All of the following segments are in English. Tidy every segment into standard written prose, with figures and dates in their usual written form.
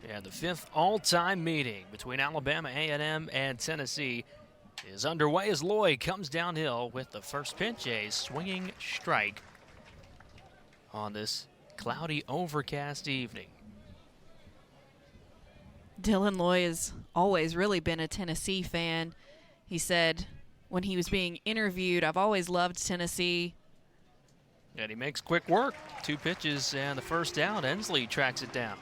And the fifth all-time meeting between Alabama A&M and Tennessee is underway as Loy comes downhill with the first pitch, a swinging strike on this cloudy, overcast evening. Dylan Loy has always really been a Tennessee fan. He said when he was being interviewed, I've always loved Tennessee. And he makes quick work. 2 pitches and the first out. Ensley tracks it down.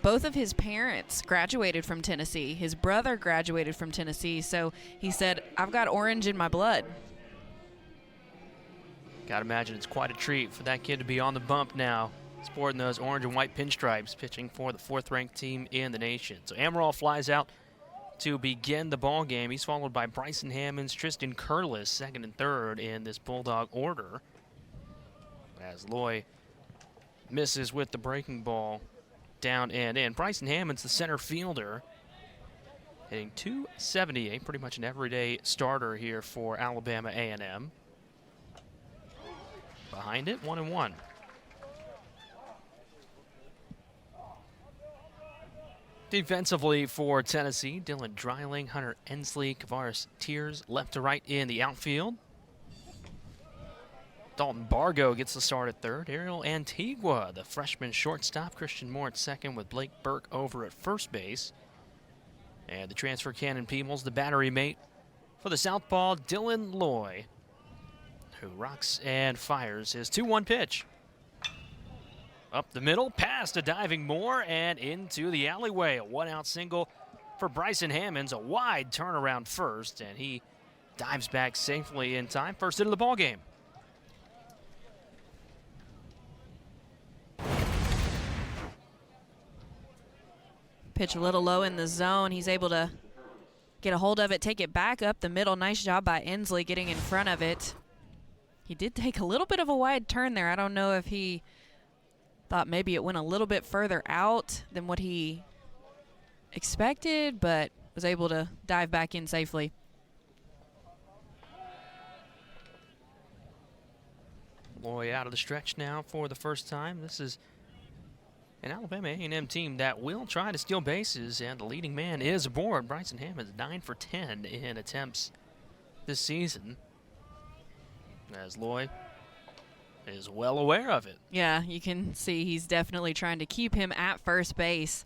Both of his parents graduated from Tennessee. His brother graduated from Tennessee, so he said, I've got orange in my blood. Gotta imagine it's quite a treat for that kid to be on the bump now, sporting those orange and white pinstripes, pitching for the 4th-ranked team in the nation. So Amaral flies out to begin the ball game. He's followed by Bryson Hammonds, Tristan Curlis, 2nd and 3rd in this Bulldog order. As Loy misses with the breaking ball down and in. Bryson Hammonds, the center fielder, hitting .278, pretty much an everyday starter here for Alabama A&M. Behind it, 1-1. Defensively for Tennessee, Dylan Dreiling, Hunter Ensley, Kavaris Tears left to right in the outfield. Dalton Bargo gets the start at 3rd. Ariel Antigua, the freshman shortstop. Christian Moore at 2nd with Blake Burke over at first base. And the transfer Cannon Peebles, the battery mate for the southpaw Dylan Loy, who rocks and fires his 2-1 pitch. Up the middle, past a diving Moore, and into the alleyway. A 1-out single for Bryson Hammonds, a wide turnaround first, and he dives back safely in time. First into the ball game. Pitch a little low in the zone. He's able to get a hold of it, take it back up the middle. Nice job by Ensley getting in front of it. He did take a little bit of a wide turn there. I don't know if he thought maybe it went a little bit further out than what he expected, but was able to dive back in safely. Loy out of the stretch now for the first time. This is an Alabama A&M team that will try to steal bases, and the leading man is aboard. Bryson Hammonds, 9 for 10 in attempts this season, as Loy is well aware of it. Yeah, you can see he's definitely trying to keep him at first base.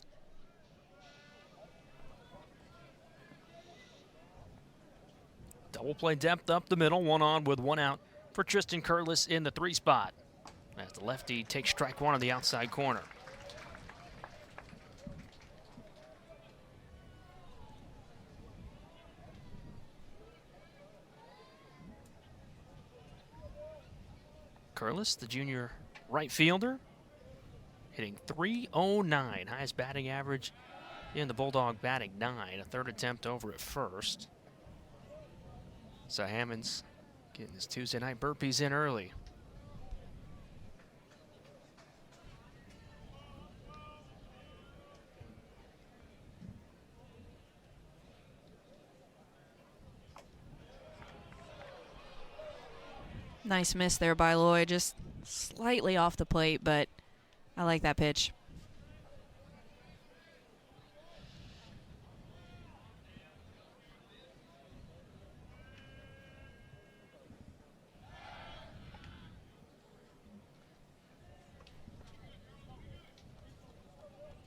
Double play depth up the middle, 1 on with 1 out for Tristan Curlis in the 3 spot, as the lefty takes strike 1 on the outside corner. Curlis, the junior right fielder, hitting .309, highest batting average in the Bulldog batting 9, a 3rd attempt over at first. So Hammonds getting his Tuesday night burpees in early. Nice miss there by Loy, just slightly off the plate, but I like that pitch.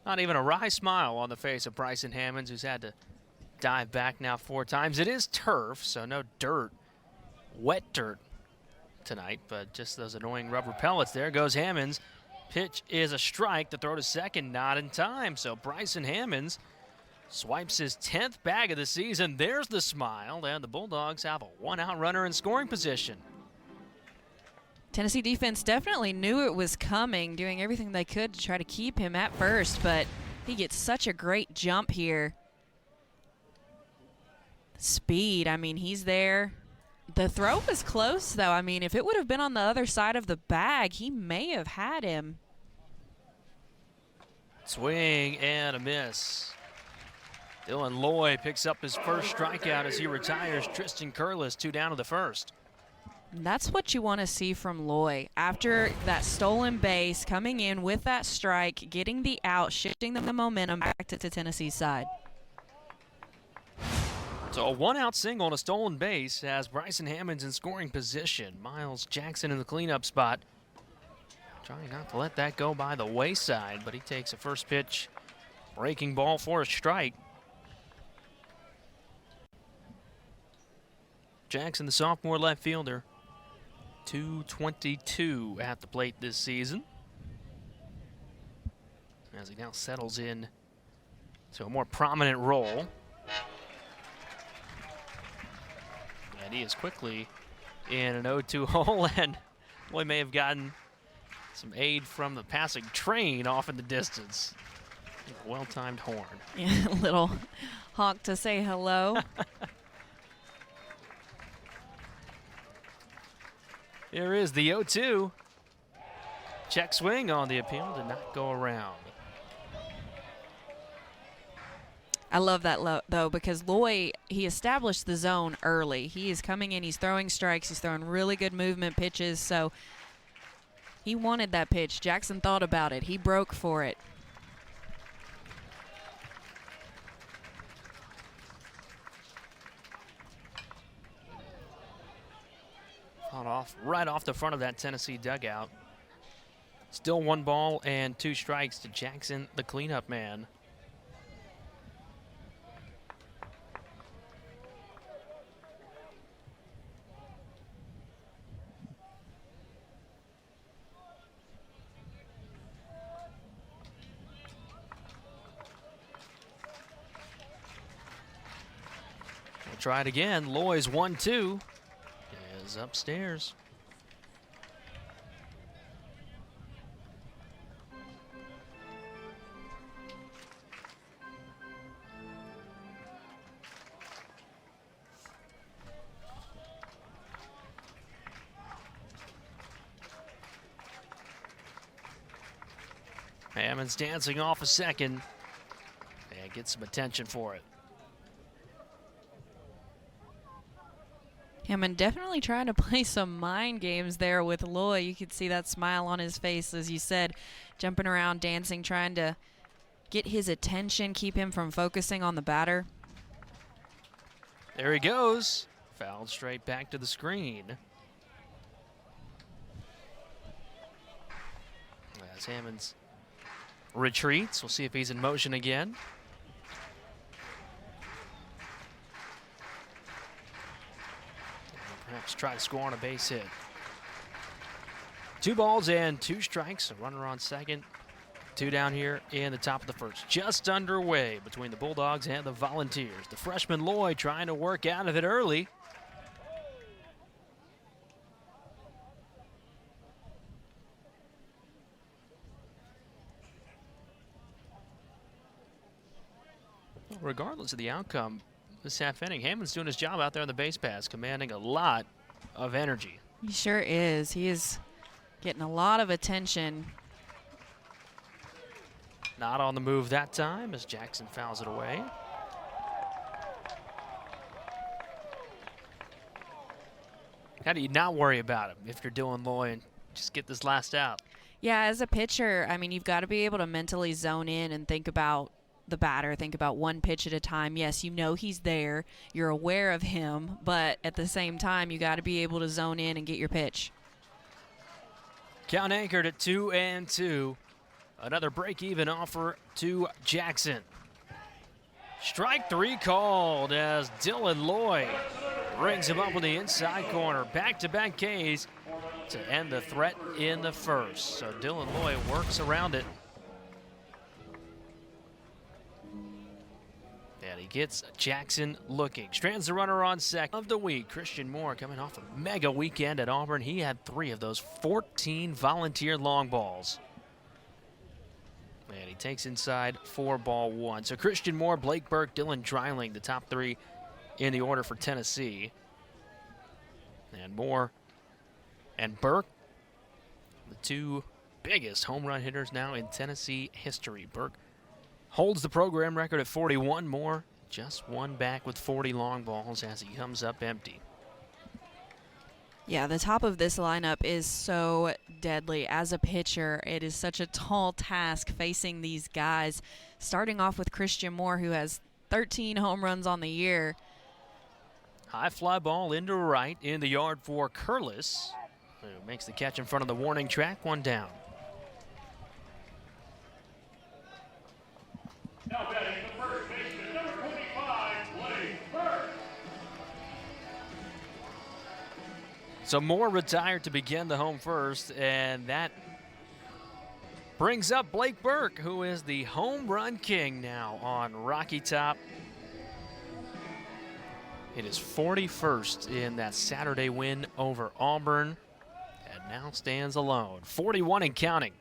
Not even a wry smile on the face of Bryson Hammonds, who's had to dive back now 4 times. It is turf, so no dirt, wet dirt tonight, but just those annoying rubber pellets. There goes Hammonds. Pitch is a strike. The throw to second, not in time. So Bryson Hammonds swipes his 10th bag of the season. There's the smile, and the Bulldogs have a 1-out runner in scoring position. Tennessee defense definitely knew it was coming, doing everything they could to try to keep him at first, but he gets such a great jump here. Speed, I mean, he's there. The throw was close, though. I mean, if it would have been on the other side of the bag, he may have had him. Swing and a miss. Dylan Loy picks up his first strikeout as he retires. Tristan Curlis 2 down to the 1st. And that's what you want to see from Loy. After that stolen base, coming in with that strike, getting the out, shifting the momentum back to Tennessee's side. So a one-out single and a stolen base has Bryson Hammonds in scoring position. Miles Jackson in the cleanup spot. Trying not to let that go by the wayside, but he takes a first pitch breaking ball for a strike. Jackson, the sophomore left fielder, 222 at the plate this season, as he now settles in to a more prominent role. And he is quickly in an 0-2 hole, and Loy may have gotten some aid from the passing train off in the distance. Well-timed horn. Yeah, a little honk to say hello. Here is the 0-2. Check swing on the appeal, did not go around. I love that, though, because Loy, he established the zone early. He is coming in, he's throwing strikes, he's throwing really good movement pitches, so he wanted that pitch. Jackson thought about it. He broke for it. Fought off right off the front of that Tennessee dugout. Still 1 ball and 2 strikes to Jackson, the cleanup man. We'll try it again. Loy's 1-2 is upstairs. Hammonds dancing off a second and gets some attention for it. Hammond definitely trying to play some mind games there with Loy. You could see that smile on his face, as you said, jumping around, dancing, trying to get his attention, keep him from focusing on the batter. There he goes. Fouled straight back to the screen. As Hammonds retreats, we'll see if he's in motion again. Perhaps try to score on a base hit. 2 balls and 2 strikes. A runner on second. 2 down here in the top of the first. Just underway between the Bulldogs and the Volunteers. The freshman Loy trying to work out of it early. Regardless of the outcome, this half inning, Hammond's doing his job out there on the base paths, commanding a lot of energy. He sure is. He is getting a lot of attention. Not on the move that time as Jackson fouls it away. How do you not worry about him if you're doing Loy and just get this last out? Yeah, as a pitcher, I mean, you've got to be able to mentally zone in and think about the batter, think about one pitch at a time. Yes, you know he's there, you're aware of him, but at the same time, you got to be able to zone in and get your pitch. Count anchored at 2-2. Another break-even offer to Jackson. Strike 3 called as Dylan Loy brings him up on the inside corner. Back-to-back Ks to end the threat in the first. So Dylan Loy works around it. And he gets Jackson looking. Strands the runner on second of the week. Christian Moore coming off a mega weekend at Auburn. He had 3 of those 14 Volunteer long balls. And he takes inside 4-1. So Christian Moore, Blake Burke, Dylan Dreiling, the top 3 in the order for Tennessee. And Moore and Burke, the 2 biggest home run hitters now in Tennessee history. Burke holds the program record at 41. Moore just 1 back with 40 long balls as he comes up empty. Yeah, the top of this lineup is so deadly. As a pitcher, it is such a tall task facing these guys. Starting off with Christian Moore, who has 13 home runs on the year. High fly ball into right in the yard for Curlis, who makes the catch in front of the warning track, 1 down. Now batting the first baseman, number 25, Blake Burke. So Moore retired to begin the home first, and that brings up Blake Burke, who is the home run king now on Rocky Top. It is 41st in that Saturday win over Auburn, and now stands alone. 41 and counting.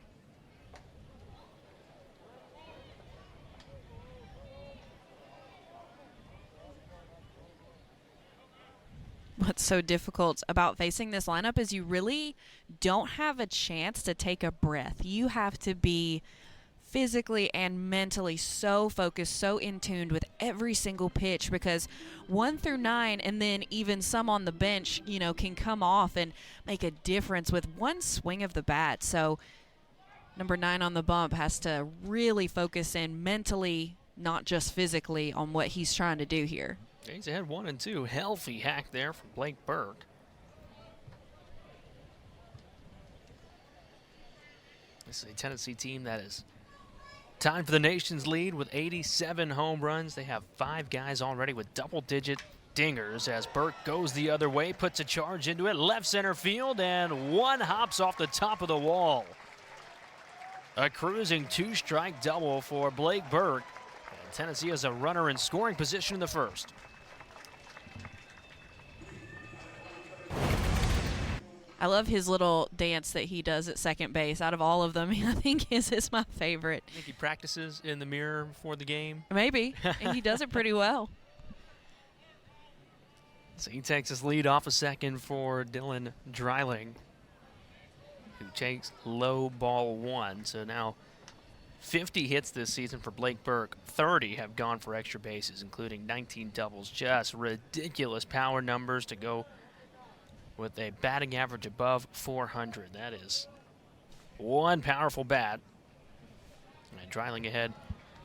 What's so difficult about facing this lineup is you really don't have a chance to take a breath. You have to be physically and mentally so focused, so in tune with every single pitch, because 1 through 9 and then even some on the bench, you know, can come off and make a difference with one swing of the bat. So number 9 on the bump has to really focus in mentally, not just physically, on what he's trying to do here. He's ahead 1 and 2. Healthy hack there from Blake Burke. This is a Tennessee team that is tied for the nation's lead with 87 home runs. They have 5 guys already with double-digit dingers as Burke goes the other way, puts a charge into it, left center field, and one hops off the top of the wall. A cruising 2-strike double for Blake Burke. And Tennessee has a runner in scoring position in the first. I love his little dance that he does at second base. Out of all of them, I think his is my favorite. I think he practices in the mirror before the game. Maybe. And he does it pretty well. So he takes his lead off a second for Dylan Dreiling, who takes low ball 1. So now 50 hits this season for Blake Burke. 30 have gone for extra bases, including 19 doubles. Just ridiculous power numbers to go with a batting average above 400. That is one powerful bat. And Dreiling ahead,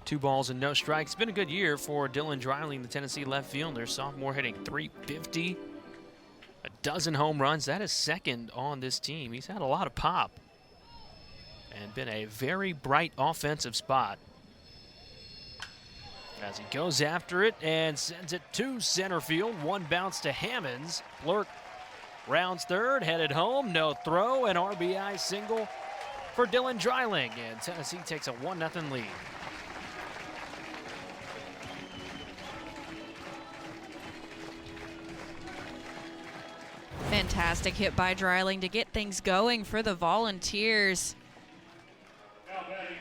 2 balls and no strikes. It's been a good year for Dylan Dreiling, the Tennessee left fielder. Sophomore hitting .350, a dozen home runs. That is second on this team. He's had a lot of pop and been a very bright offensive spot. As he goes after it and sends it to center field. One bounce to Hammonds. Blurk rounds third, headed home, no throw, an RBI single for Dylan Dreiling, and Tennessee takes a 1-0 lead. Fantastic hit by Dreiling to get things going for the Volunteers.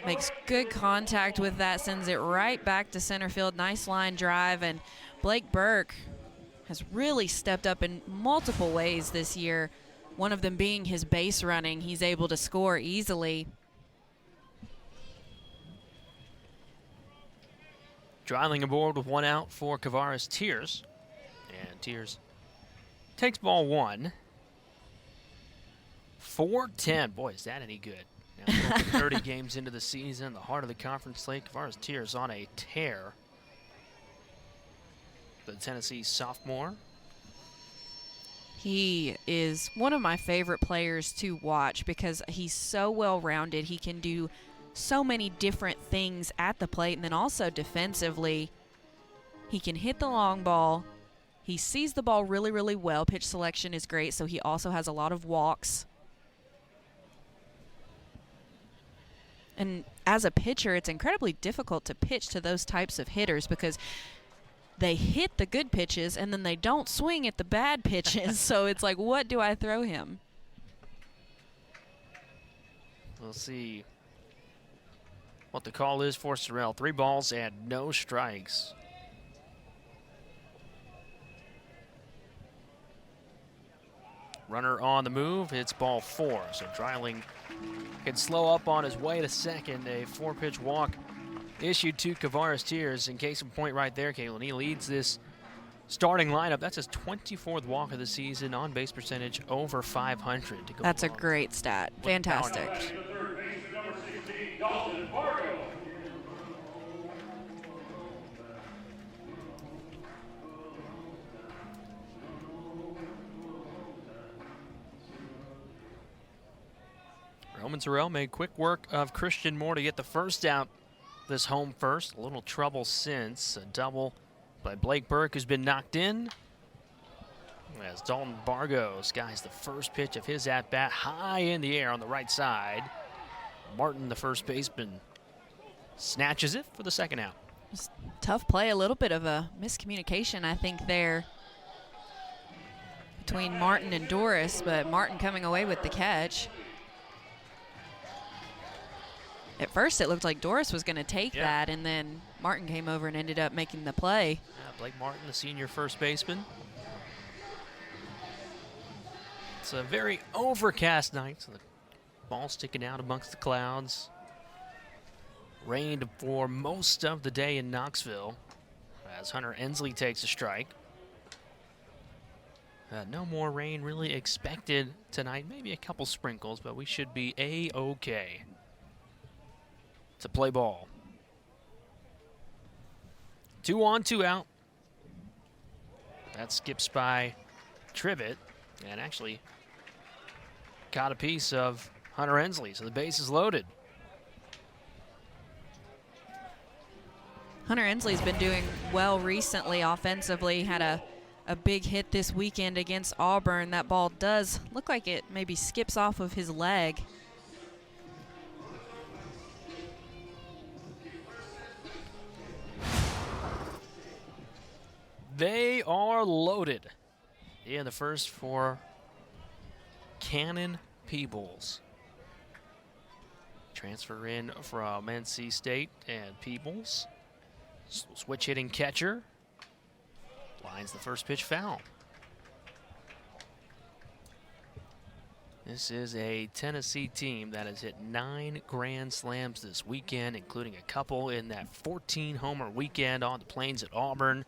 Makes good contact with that, sends it right back to center field. Nice line drive, and Blake Burke has really stepped up in multiple ways this year, one of them being his base running. He's able to score easily. Dreiling aboard with 1 out for Kavares Tears, and Tears takes ball 1. 4-10, boy, is that any good. Now 30 games into the season, the heart of the conference slate. Kavares Tears on a tear. The Tennessee sophomore. He is one of my favorite players to watch because he's so well-rounded. He can do so many different things at the plate, and then also defensively. He can hit the long ball. He sees the ball really, really well. Pitch selection is great, so he also has a lot of walks. And as a pitcher, it's incredibly difficult to pitch to those types of hitters because they hit the good pitches and then they don't swing at the bad pitches. So it's like, what do I throw him? We'll see what the call is for Sorrell. 3 balls and no strikes. Runner on the move. It's ball 4. So Dreiling can slow up on his way to second. A 4-pitch walk issued to Kavares Tears. In case of point right there, Caitlin. He leads this starting lineup. That's his 24th walk of the season. On base percentage over 500 to go That's a along great stat. with the power Fantastic. numbers. The third baseman, number 16, Dalton Bargo. Roman Zarell made quick work of Christian Moore to get the first out this home first. A little trouble since. A double by Blake Burke, who's been knocked in. As Dalton Bargo skies the first pitch of his at-bat high in the air on the right side. Martin, the first baseman, snatches it for the second out. Just tough play, a little bit of a miscommunication, I think, there between Martin and Doris, but Martin coming away with the catch. At first, it looked like Doris was going to take that, and then Martin came over and ended up making the play. Blake Martin, the senior first baseman. It's a very overcast night, so the ball sticking out amongst the clouds. Rained for most of the day in Knoxville as Hunter Ensley takes a strike. No more rain really expected tonight. Maybe a couple sprinkles, but we should be A-okay to play ball. 2 on, 2 out. That skips by Trivet and actually caught a piece of Hunter Ensley, so the base is loaded. Hunter Ensley's been doing well recently offensively. Had a big hit this weekend against Auburn. That ball does look like it maybe skips off of his leg. They are loaded in the first for Cannon Peebles. Transfer in from NC State, and Peebles, switch hitting catcher, lines the first pitch foul. This is a Tennessee team that has hit 9 grand slams this weekend, including a couple in that 14-homer weekend on the Plains at Auburn.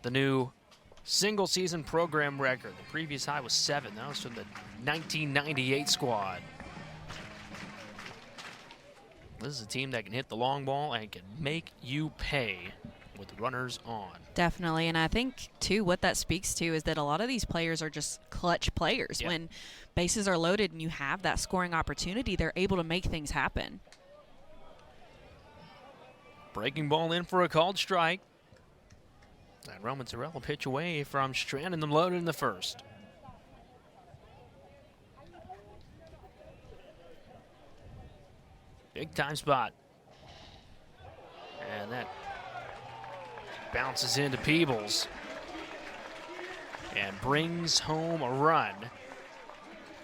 The new single-season program record. The previous high was 7. That was from the 1998 squad. This is a team that can hit the long ball and can make you pay with runners on. Definitely, and I think, too, what that speaks to is that a lot of these players are just clutch players. Yep. When bases are loaded and you have that scoring opportunity, they're able to make things happen. Breaking ball in for a called strike. And Roman Zarell will pitch away from Strand, and them loaded in the first. Big time spot. And that bounces into Peebles and brings home a run.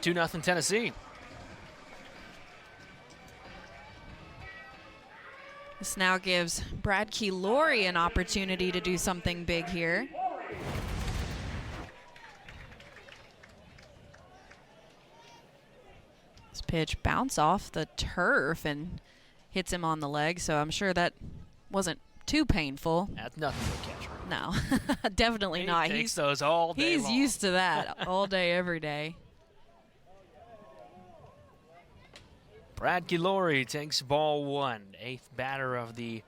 2-0 Tennessee. This now gives Brad Keylori an opportunity to do something big here. This pitch bounced off the turf and hits him on the leg, so I'm sure that wasn't too painful. That's nothing to catch. No, definitely He not. takes those all day He's long. used to that all day, every day. Brad Keylori takes ball 1, 8th batter of the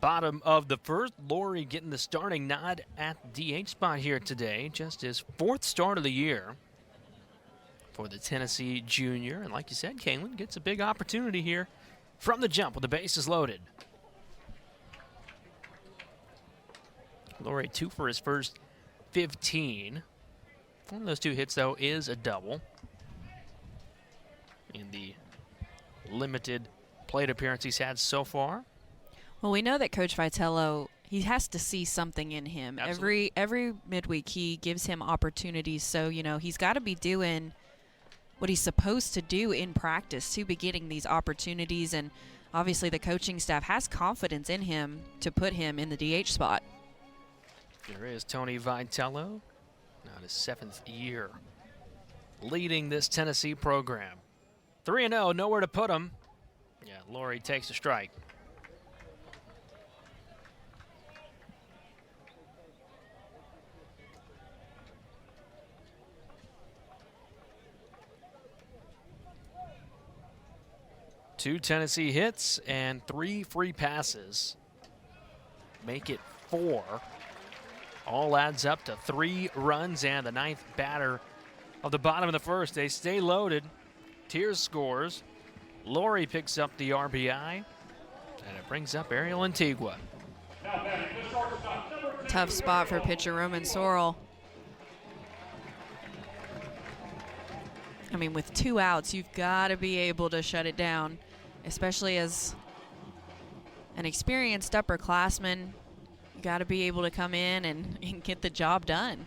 bottom of the first. Laurie getting the starting nod at the DH spot here today. Just his 4th start of the year for the Tennessee junior. And like you said, Kalen gets a big opportunity here from the jump with the bases loaded. Laurie 2 for his first 15. One of those 2 hits, though, is a double in the limited plate appearance he's had so far. Well, we know that Coach Vitello, he has to see something in him. Absolutely. Every midweek he gives him opportunities, so he's got to be doing what he's supposed to do in practice to be getting these opportunities, and obviously the coaching staff has confidence in him to put him in the DH spot. There is Tony Vitello, now his 7th year leading this Tennessee program. 3-0, nowhere to put him. Yeah, Laurie takes a strike. 2 Tennessee hits and 3 free passes. Make it 4. All adds up to 3 runs and the 9th batter of the bottom of the first. They stay loaded. Tiers scores. Laurie picks up the RBI. And it brings up Ariel Antigua. Now batting the shortstop, number 10. Tough spot for pitcher Roman Sorrell. I mean, with 2 outs, you've got to be able to shut it down, especially as an experienced upperclassman. You got to be able to come in and get the job done.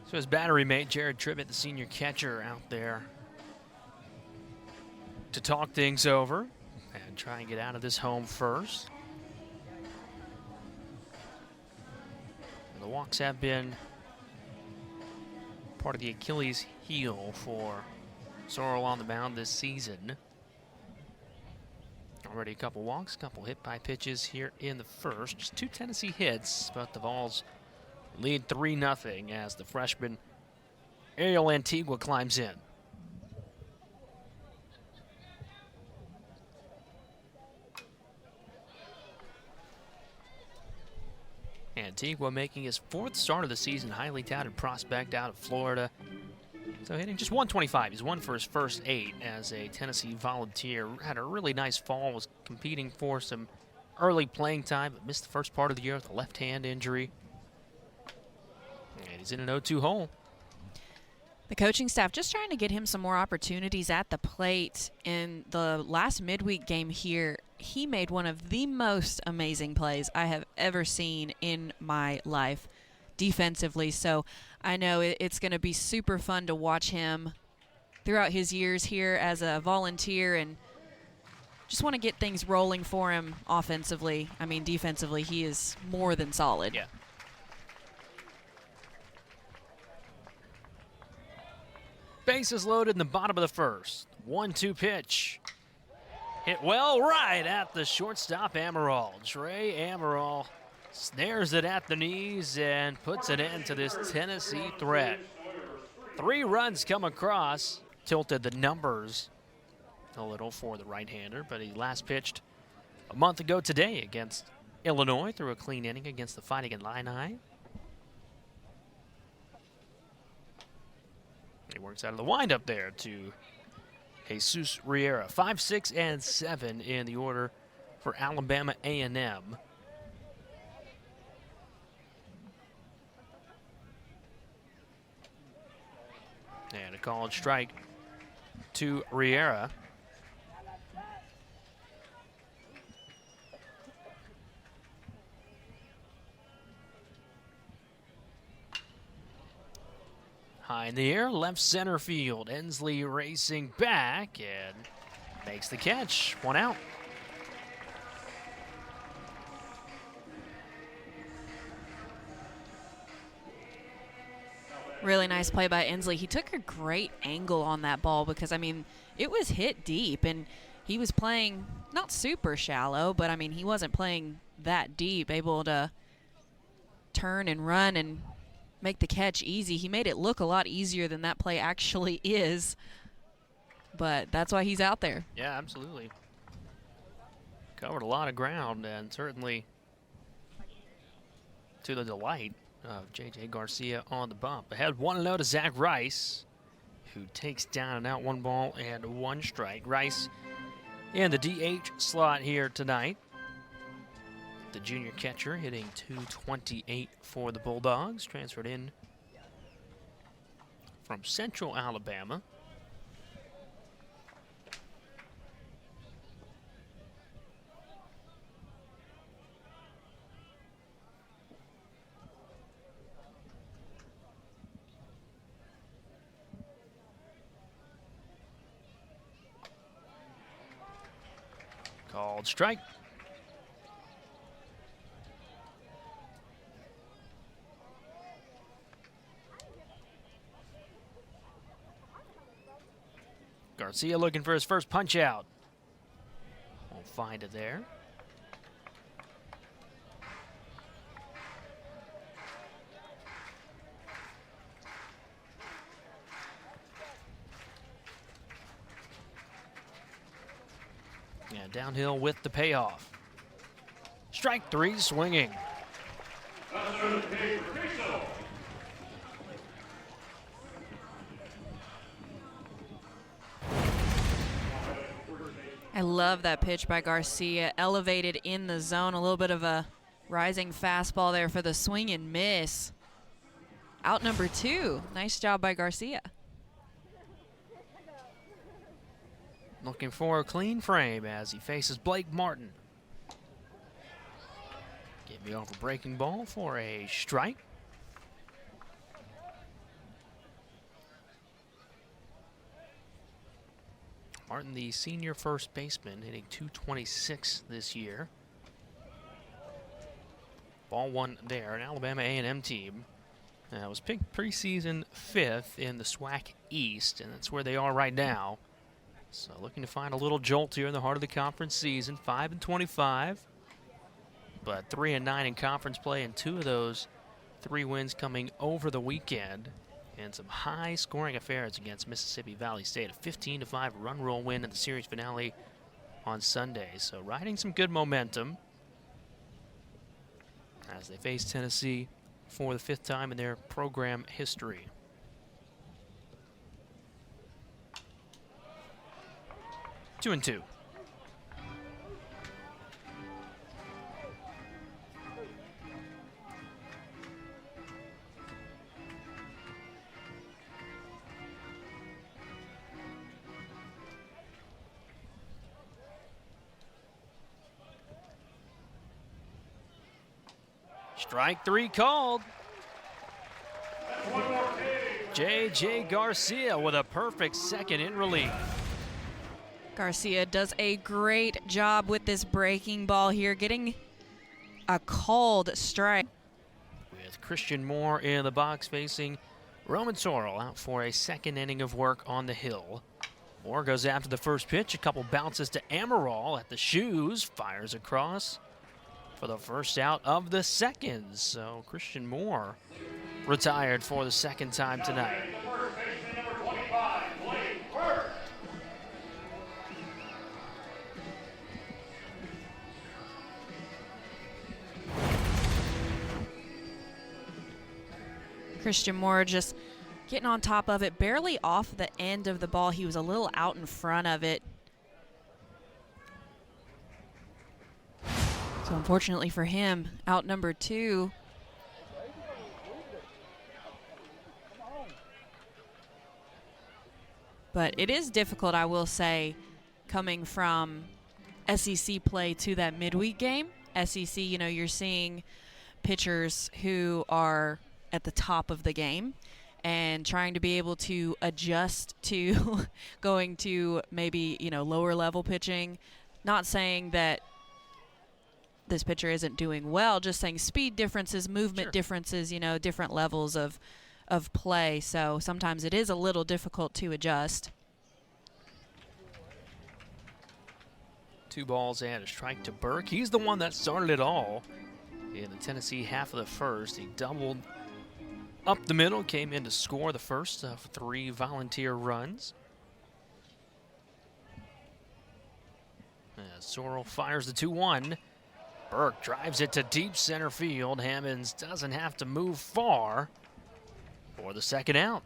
So his battery mate, Jared Tribbett, the senior catcher, out there to talk things over and try and get out of this home first. The walks have been part of the Achilles heel for Sorrell on the mound this season. Already a couple walks, couple hit by pitches here in the first. Just 2 Tennessee hits, but the Vols lead 3-0 as the freshman Ariel Antigua climbs in. Antigua making his 4th start of the season, highly touted prospect out of Florida. So hitting just 125. He's won for his first 8 as a Tennessee Volunteer. Had a really nice fall, was competing for some early playing time, but missed the first part of the year with a left hand injury. And he's in an 0-2 hole. The coaching staff just trying to get him some more opportunities at the plate. In the last midweek game here, he made one of the most amazing plays I have ever seen in my life defensively. So I know it's going to be super fun to watch him throughout his years here as a Volunteer, and just want to get things rolling for him offensively. I mean, defensively, he is more than solid. Yeah. Bases loaded in the bottom of the first. 1-2 pitch. Hit well right at the shortstop, Amaral. Trey Amaral snares it at the knees and puts an end to this Tennessee threat. 3 runs come across. Tilted the numbers a little for the right-hander, but he last pitched a month ago today against Illinois through a clean inning against the Fighting Illini. He works out of the windup there to Jesus Riera. 5, 6, and 7 in the order for Alabama A&M. And a called strike to Riera. High in the air, left center field. Ensley racing back and makes the catch. 1 out. Really nice play by Ensley. He took a great angle on that ball because, I mean, it was hit deep, and he was playing not super shallow, but, I mean, he wasn't playing that deep, able to turn and run and make the catch easy. He made it look a lot easier than that play actually is, but that's why he's out there. Yeah, absolutely. Covered a lot of ground and certainly to the delight of J.J. Garcia on the bump. Ahead 1-0 to Zach Rice, who takes down and out 1 ball and 1 strike. Rice in the DH slot here tonight. The junior catcher hitting .228 for the Bulldogs, transferred in from Central Alabama. Called strike. Garcia looking for his first punch out. Won't find it there. And downhill with the payoff. Strike three, swinging. I love that pitch by Garcia. Elevated in the zone. A little bit of a rising fastball there for the swing and miss. Out number 2. Nice job by Garcia. Looking for a clean frame as he faces Blake Martin. Give me off a breaking ball for a strike. Martin, the senior first baseman, hitting .226 this year. Ball one there, an Alabama A&M team. Was picked preseason 5th in the SWAC East, and that's where they are right now. So looking to find a little jolt here in the heart of the conference season. 5-25, but 3-9 in conference play, and 2 of those 3 wins coming over the weekend. And some high-scoring affairs against Mississippi Valley State. A 15-5 run roll win in the series finale on Sunday. So riding some good momentum as they face Tennessee for the 5th time in their program history. Two and two. Strike three called. J.J. Garcia with a perfect second in relief. Garcia does a great job with this breaking ball here, getting a called strike. With Christian Moore in the box facing Roman Sorrell out for a second inning of work on the hill. Moore goes after the first pitch, a couple bounces to Amaral at the shoes, fires across for the first out of the second. So Christian Moore retired for the second time tonight. First baseman number 25, Blake Burke. Christian Moore just getting on top of it, barely off the end of the ball. He was a little out in front of it. So unfortunately for him, out number 2. But it is difficult, I will say, coming from SEC play to that midweek game. SEC, you know, you're seeing pitchers who are at the top of the game and trying to be able to adjust to going to maybe, you know, lower level pitching. Not saying that this pitcher isn't doing well, just saying speed differences, movement differences, you know, different levels of play. So sometimes it is a little difficult to adjust. 2 balls and a strike to Burke. He's the one that started it all in the Tennessee half of the first. He doubled up the middle, came in to score the first of 3 volunteer runs. As Sorrell fires the 2-1. Burke drives it to deep center field. Hammonds doesn't have to move far for the second out.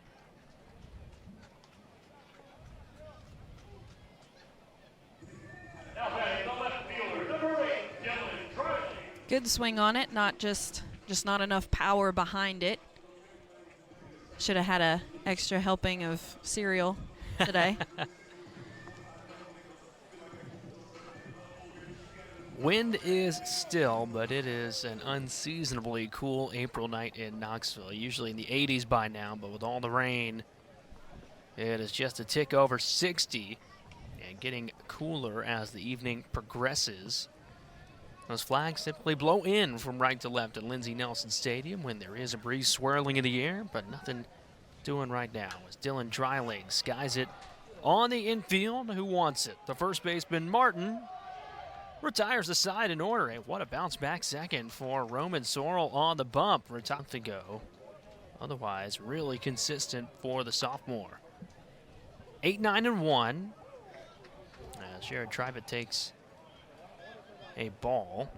Now batting the left fielder, number 8, Dylan Triley. Good swing on it, not just not enough power behind it. Should have had a extra helping of cereal today. Wind is still, but it is an unseasonably cool April night in Knoxville. Usually in the 80s by now, but with all the rain, it is just a tick over 60 and getting cooler as the evening progresses. Those flags typically blow in from right to left at Lindsey Nelson Stadium when there is a breeze swirling in the air, but nothing doing right now as Dylan Dreiling skies it on the infield. Who wants it? The first baseman, Martin, retires the side in order. And what a bounce back second for Roman Sorrell on the bump. Retire to go. Otherwise, really consistent for the sophomore. 8-9-1. Jared Trivett takes a ball.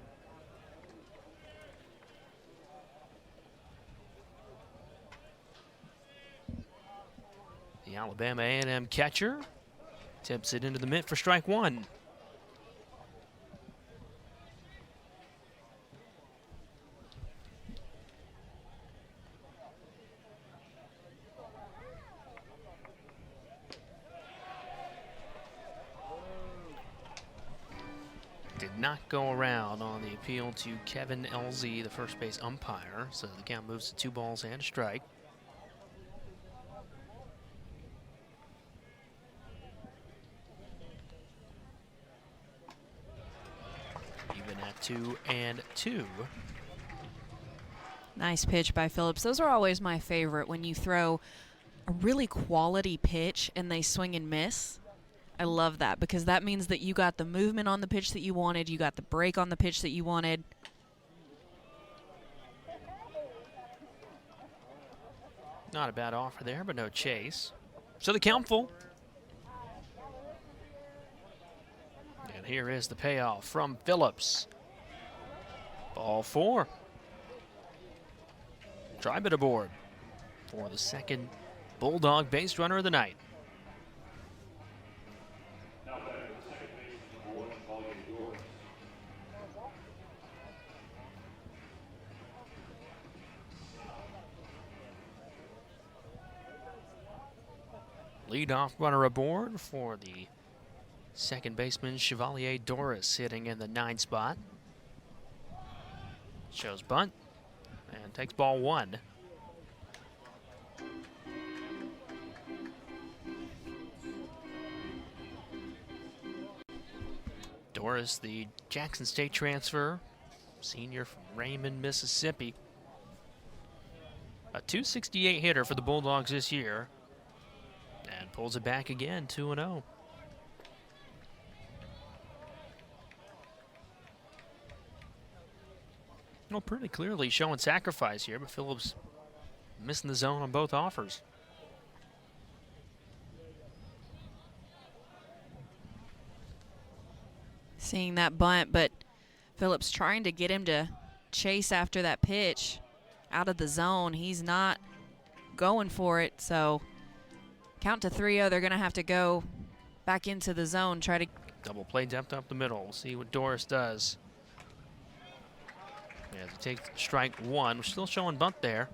The Alabama A&M catcher tips it into the mitt for strike one. Did not go around on the appeal to Kevin Elzy, the first base umpire, so the count moves to 2 balls and a strike. Even at 2-2. Nice pitch by Phillips. Those are always my favorite, when you throw a really quality pitch and they swing and miss. I love that because that means that you got the movement on the pitch that you wanted, you got the break on the pitch that you wanted. Not a bad offer there, but no chase. So the count full. And here is the payoff from Phillips. Ball 4. Tribut aboard for the second Bulldog base runner of the night. Leadoff runner aboard for the second baseman, Chevalier Doris, hitting in the 9 spot. Shows bunt and takes ball 1. Doris, the Jackson State transfer, senior from Raymond, Mississippi. A .268 hitter for the Bulldogs this year. And pulls it back again, 2-0. Well, pretty clearly showing sacrifice here, but Phillips missing the zone on both offers. Seeing that bunt, but Phillips trying to get him to chase after that pitch out of the zone. He's not going for it, so count to 3-0. They're going to have to go back into the zone, try to double play depth up the middle. We'll see what Doris does. Yeah, to take strike 1. We're still showing bunt there.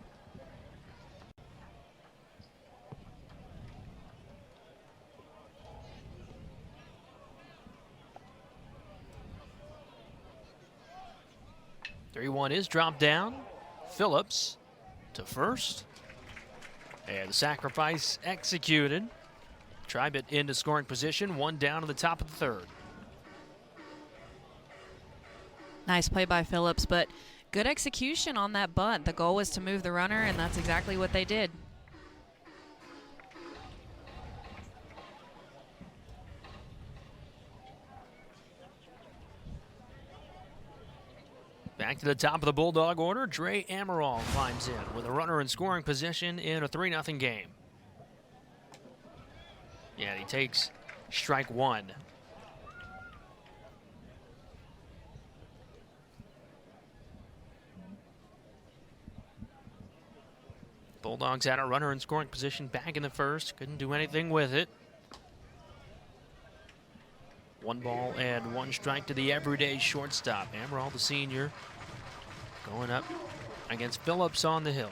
The 3-1 is dropped down. Phillips to first. And the sacrifice executed. Tribut into scoring position. 1 down to the top of the 3rd. Nice play by Phillips, but good execution on that bunt. The goal was to move the runner, and that's exactly what they did. Back to the top of the Bulldog order, Dre Amaral climbs in with a runner in scoring position in a 3-0 game. Yeah, he takes strike 1. Bulldogs had a runner in scoring position back in the 1st. Couldn't do anything with it. 1 ball and 1 strike to the everyday shortstop. Amaral, the senior, going up against Phillips on the hill.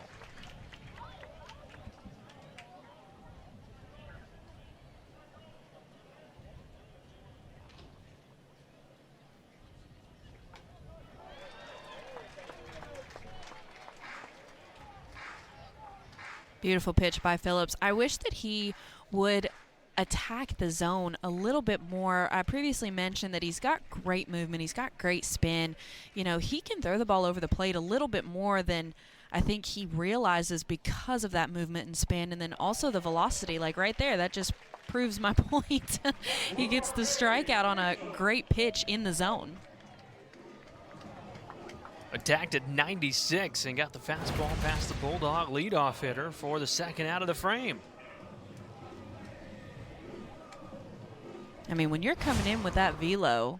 Beautiful pitch by Phillips. I wish that he would attack the zone a little bit more. I previously mentioned that he's got great movement. He's got great spin. You know, he can throw the ball over the plate a little bit more than I think he realizes because of that movement and spin, and then also the velocity. Like right there, that just proves my point. He gets the strikeout on a great pitch in the zone. Attacked at 96 and got the fastball past the Bulldog leadoff hitter for the 2nd out of the frame. I mean, when you're coming in with that velo,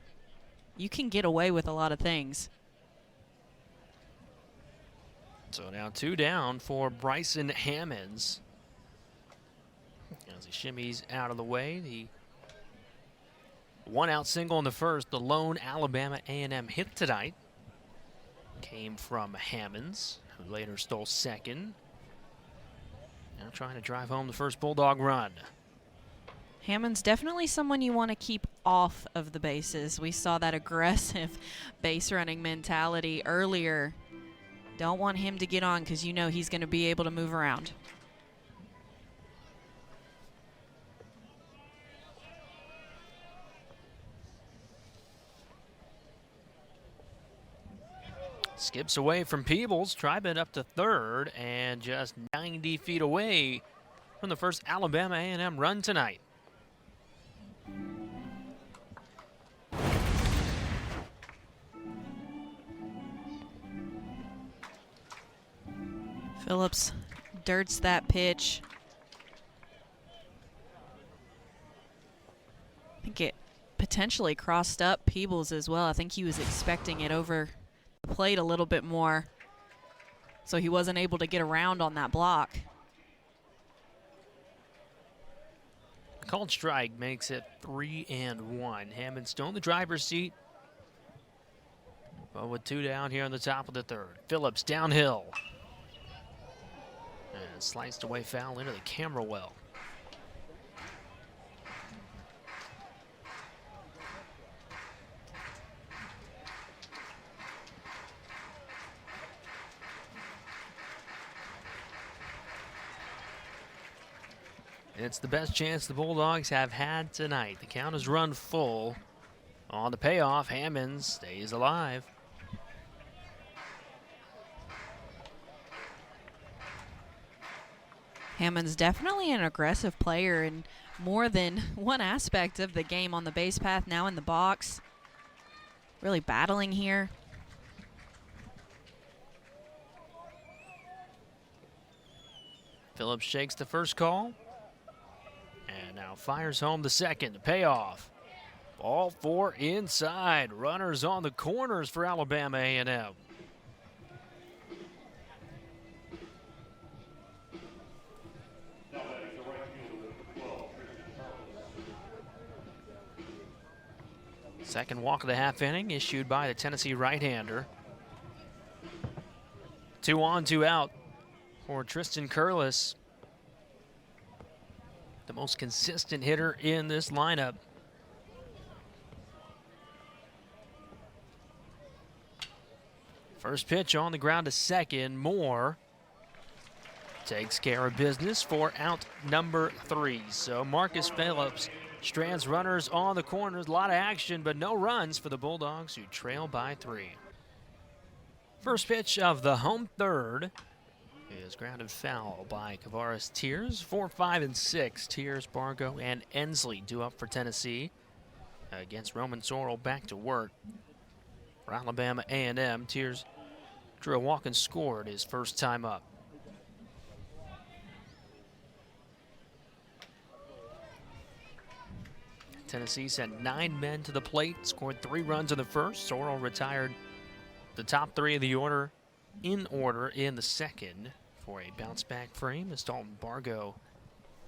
you can get away with a lot of things. So now 2 down for Bryson Hammonds. As he shimmies out of the way, the 1-out single in the first, the lone Alabama A&M hit tonight, came from Hammonds, who later stole second. Now trying to drive home the first Bulldog run. Hammond's definitely someone you want to keep off of the bases. We saw that aggressive base running mentality earlier. Don't want him to get on because you know he's going to be able to move around. Skips away from Peebles, Tribet up to third, and just 90 feet away from the first Alabama A&M run tonight. Phillips dirts that pitch. I think it potentially crossed up Peebles as well. I think he was expecting it over the plate a little bit more, so he wasn't able to get around on that block. Called strike makes it 3-1. Hammond still in the driver's seat. Well, with 2 down here on the top of the third. Phillips downhill. And sliced away foul into the camera well. It's the best chance the Bulldogs have had tonight. The count is run full. On the payoff, Hammond stays alive. Hammond's definitely an aggressive player in more than one aspect of the game. On the base path, now in the box. Really battling here. Phillips shakes the first call. And now fires home the second. The payoff. Ball 4 inside. Runners on the corners for Alabama A&M. Second walk of the half inning issued by the Tennessee right-hander. 2 on, 2 out for Tristan Curlis, the most consistent hitter in this lineup. First pitch on the ground to second. Moore takes care of business for out number 3. So Marcus Phillips strands runners on the corners. A lot of action, but no runs for the Bulldogs, who trail by 3. First pitch of the home third is grounded foul by Kavaris Tears. 4, 5, and 6. Tears, Bargo, and Ensley due up for Tennessee against Roman Sorrell. Back to work for Alabama A&M. Tears drew a walk and scored his first time up. Tennessee sent 9 men to the plate, scored 3 runs in the first. Sorrell retired the top 3 of the order in the second for a bounce-back frame as Dalton Bargo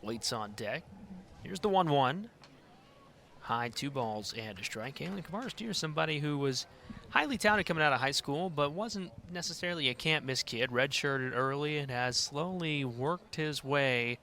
waits on deck. Here's the 1-1. High, 2 balls and a strike. Kalen Kavaris Tears, somebody who was highly touted coming out of high school, but wasn't necessarily a can't-miss kid. Redshirted early and has slowly worked his way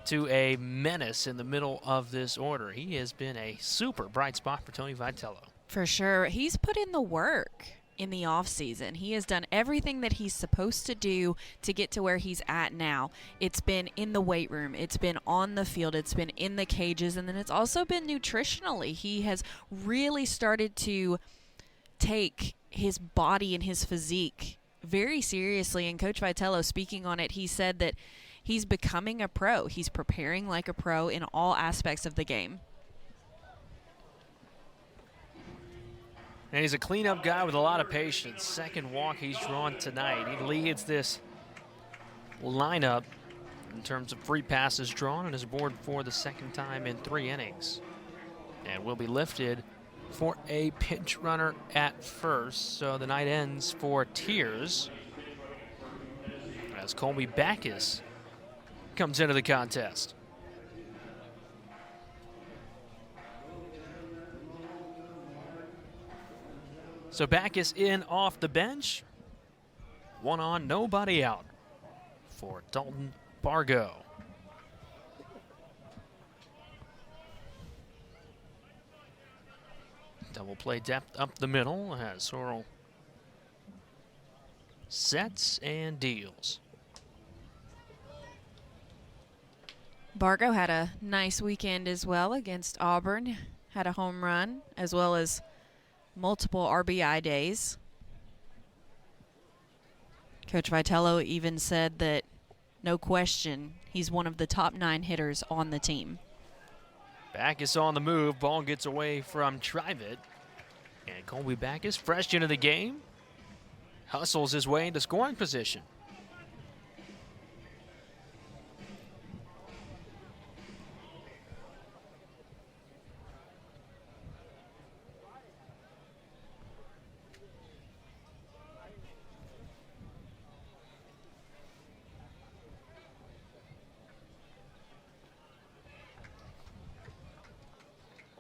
to a menace in the middle of this order. He has been a super bright spot for Tony Vitello. For sure. He's put in the work in the offseason. He has done everything that he's supposed to do to get to where he's at now. It's been in the weight room. It's been on the field. It's been in the cages. And then it's also been nutritionally. He has really started to take his body and his physique very seriously. And Coach Vitello, speaking on it, he said that he's becoming a pro. He's preparing like a pro in all aspects of the game. And he's a cleanup guy with a lot of patience. Second walk he's drawn tonight. He leads this lineup in terms of free passes drawn and is aboard for the second time in 3 innings. And will be lifted for a pinch runner at first. So the night ends for Tears as Colby Backus comes into the contest. So Backus in off the bench. 1 on, nobody out for Dalton Bargo. Double play depth up the middle as Sorrell sets and deals. Bargo had a nice weekend as well against Auburn. Had a home run as well as multiple RBI days. Coach Vitello even said that no question he's one of the top 9 hitters on the team. Backus on the move. Ball gets away from Trivett. And Colby Backus, fresh into the game, hustles his way into scoring position.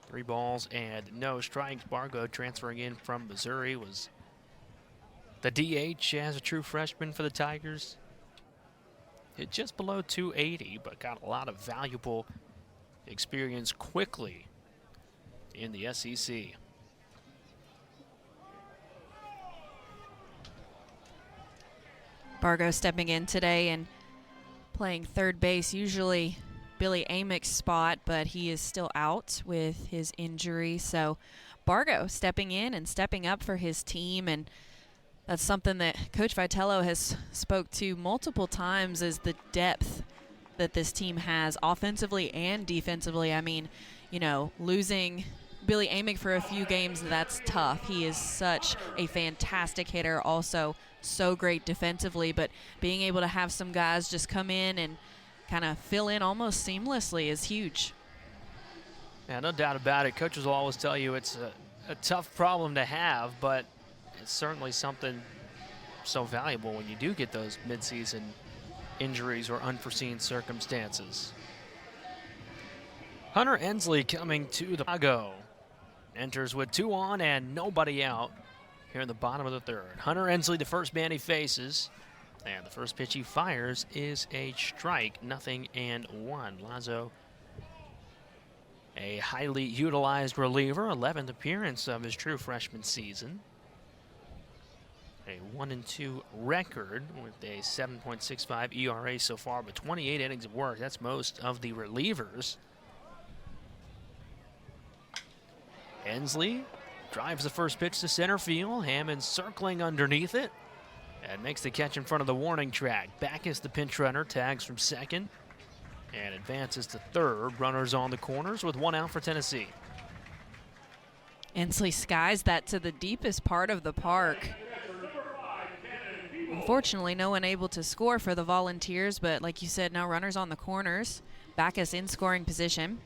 Three balls and no strikes. Bargo, transferring in from Missouri, was the DH as a true freshman for the Tigers. Hit just below 280, but got a lot of valuable experience quickly in the SEC. Bargo stepping in today and playing third base, usually Billy Amick's spot, but he is still out with his injury. So Bargo stepping in and stepping up for his team, and that's something that Coach Vitello has spoke to multiple times, is the depth that this team has offensively and defensively. I mean, you know, losing Billy Amick for a few games, that's tough. He is such a fantastic hitter, also so great defensively, but being able to have some guys just come in and kind of fill in almost seamlessly is huge. Yeah, no doubt about it. Coaches will always tell you it's a tough problem to have, but it's certainly something so valuable when you do get those midseason injuries or unforeseen circumstances. Hunter Ensley coming to the Bargo. Enters with 2 on and nobody out here in the bottom of the third. Hunter Ensley, the first man he faces. And the first pitch he fires is a strike, 0-1. Lazo, a highly utilized reliever, 11th appearance of his true freshman season. A 1-2 record with a 7.65 ERA so far, but 28 innings of work. That's most of the relievers. Ensley drives the first pitch to center field. Hammond circling underneath it and makes the catch in front of the warning track. Backus, the pinch runner, tags from second and advances to third. Runners on the corners with 1 out for Tennessee. Ensley skies that to the deepest part of the park. Unfortunately, no one able to score for the Volunteers, but like you said, now runners on the corners. Backus in scoring position.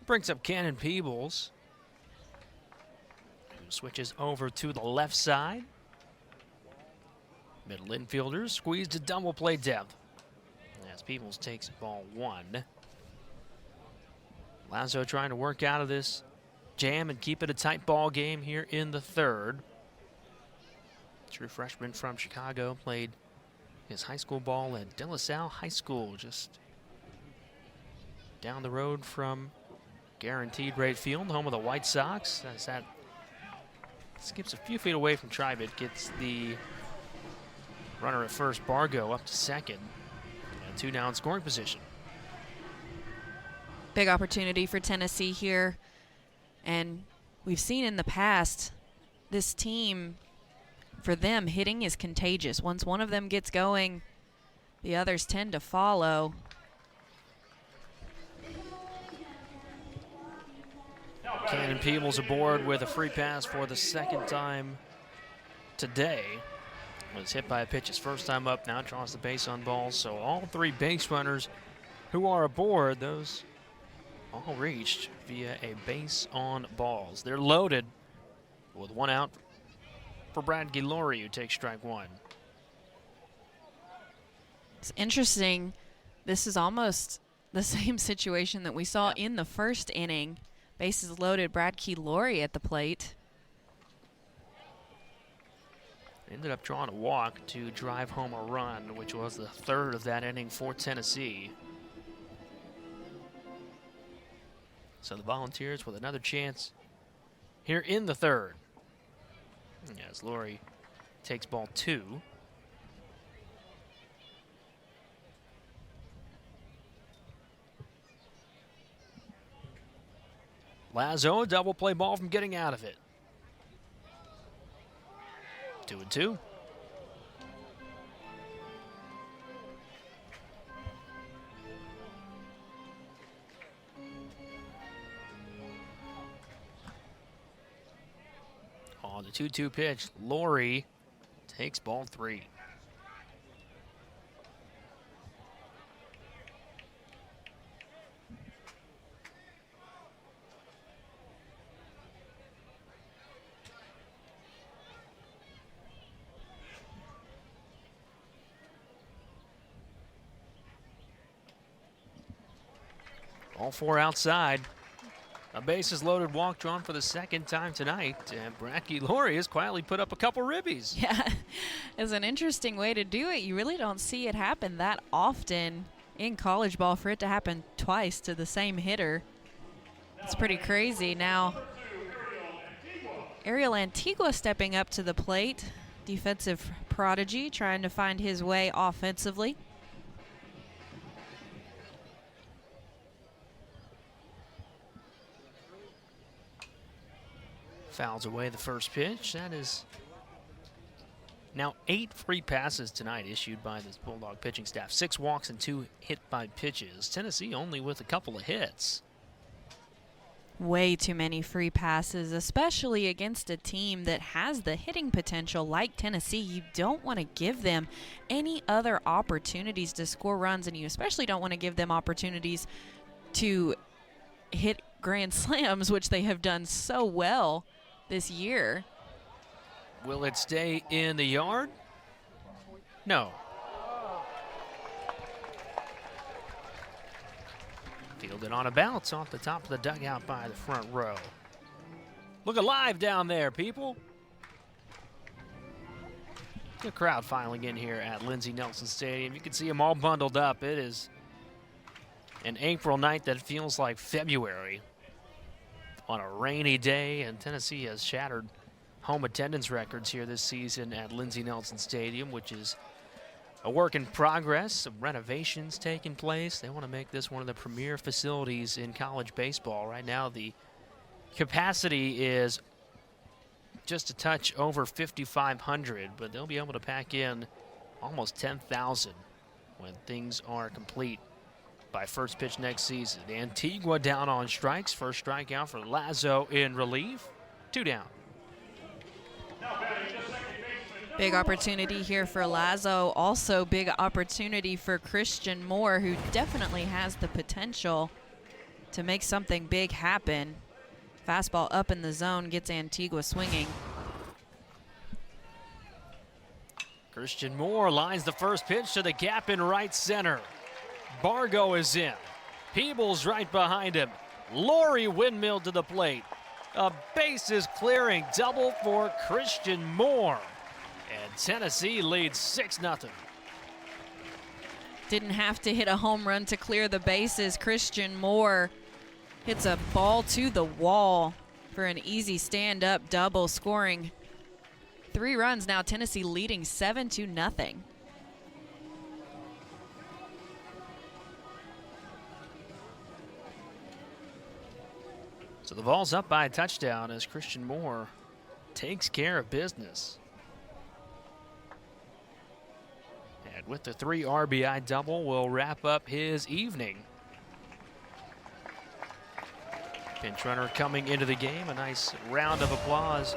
Brings up Cannon Peebles, who switches over to the left side. Middle infielders squeezed to double play depth as Peebles takes ball 1. Lazo trying to work out of this jam and keep it a tight ball game here in the third. True freshman from Chicago, played his high school ball at De La Salle High School, just down the road from Guaranteed Rate Field, home of the White Sox. As that skips a few feet away from Trivett, gets the runner at first, Bargo, up to second, and 2 down scoring position. Big opportunity for Tennessee here, and we've seen in the past this team, for them, hitting is contagious. Once one of them gets going, the others tend to follow. Cannon Peebles aboard with a free pass for the second time today. Was hit by a pitch his first time up, now draws the base on balls. So all three base runners who are aboard, those all reached via a base on balls. They're loaded with one out for Brad Gilori, who takes strike one. It's interesting. This is almost the same situation that we saw in the first inning. Bases loaded, Brad Gilori at the plate. Ended up drawing a walk to drive home a run, which was the third of that inning for Tennessee. So the Volunteers with another chance here in the third. As Laurie takes ball two. Lazo, a double play ball from getting out of it. 2-2. On the 2-2 pitch, Laurie takes ball three. All four outside. A bases loaded walk drawn for the second time tonight, and Brad Gilori has quietly put up a couple ribbies. Yeah, it's an interesting way to do it. You really don't see it happen that often in college ball for it to happen twice to the same hitter. It's pretty crazy. Now, Ariel Antigua stepping up to the plate. Defensive prodigy trying to find his way offensively. Fouls away the first pitch. That is now 8 free passes tonight issued by this Bulldog pitching staff. 6 walks and 2 hit by pitches. Tennessee only with a couple of hits. Way too many free passes, especially against a team that has the hitting potential like Tennessee. You don't want to give them any other opportunities to score runs, and you especially don't want to give them opportunities to hit grand slams, which they have done so well this year. Will it stay in the yard? No. Fielded on a bounce off the top of the dugout by the front row. Look alive down there, people. The crowd filing in here at Lindsey Nelson Stadium. You can see them all bundled up. It is an April night that feels like February on a rainy day, and Tennessee has shattered home attendance records here this season at Lindsey Nelson Stadium, which is a work in progress. Some renovations taking place. They want to make this one of the premier facilities in college baseball. Right now, the capacity is just a touch over 5,500, but they'll be able to pack in almost 10,000 when things are complete by first pitch next season. Antigua down on strikes. First strikeout for Lazo in relief. 2 down. Big opportunity here for Lazo. Also big opportunity for Christian Moore, who definitely has the potential to make something big happen. Fastball up in the zone gets Antigua swinging. Christian Moore lines the first pitch to the gap in right center. Bargo is in. Peebles right behind him. Laurie windmill to the plate. A bases clearing double for Christian Moore. And Tennessee leads 6-0. Didn't have to hit a home run to clear the bases. Christian Moore hits a ball to the wall for an easy stand-up double, scoring 3 runs. Now Tennessee leading 7-0. So the ball's up by a touchdown as Christian Moore takes care of business. And with the 3 RBI double, will wrap up his evening. Pinch runner coming into the game. A nice round of applause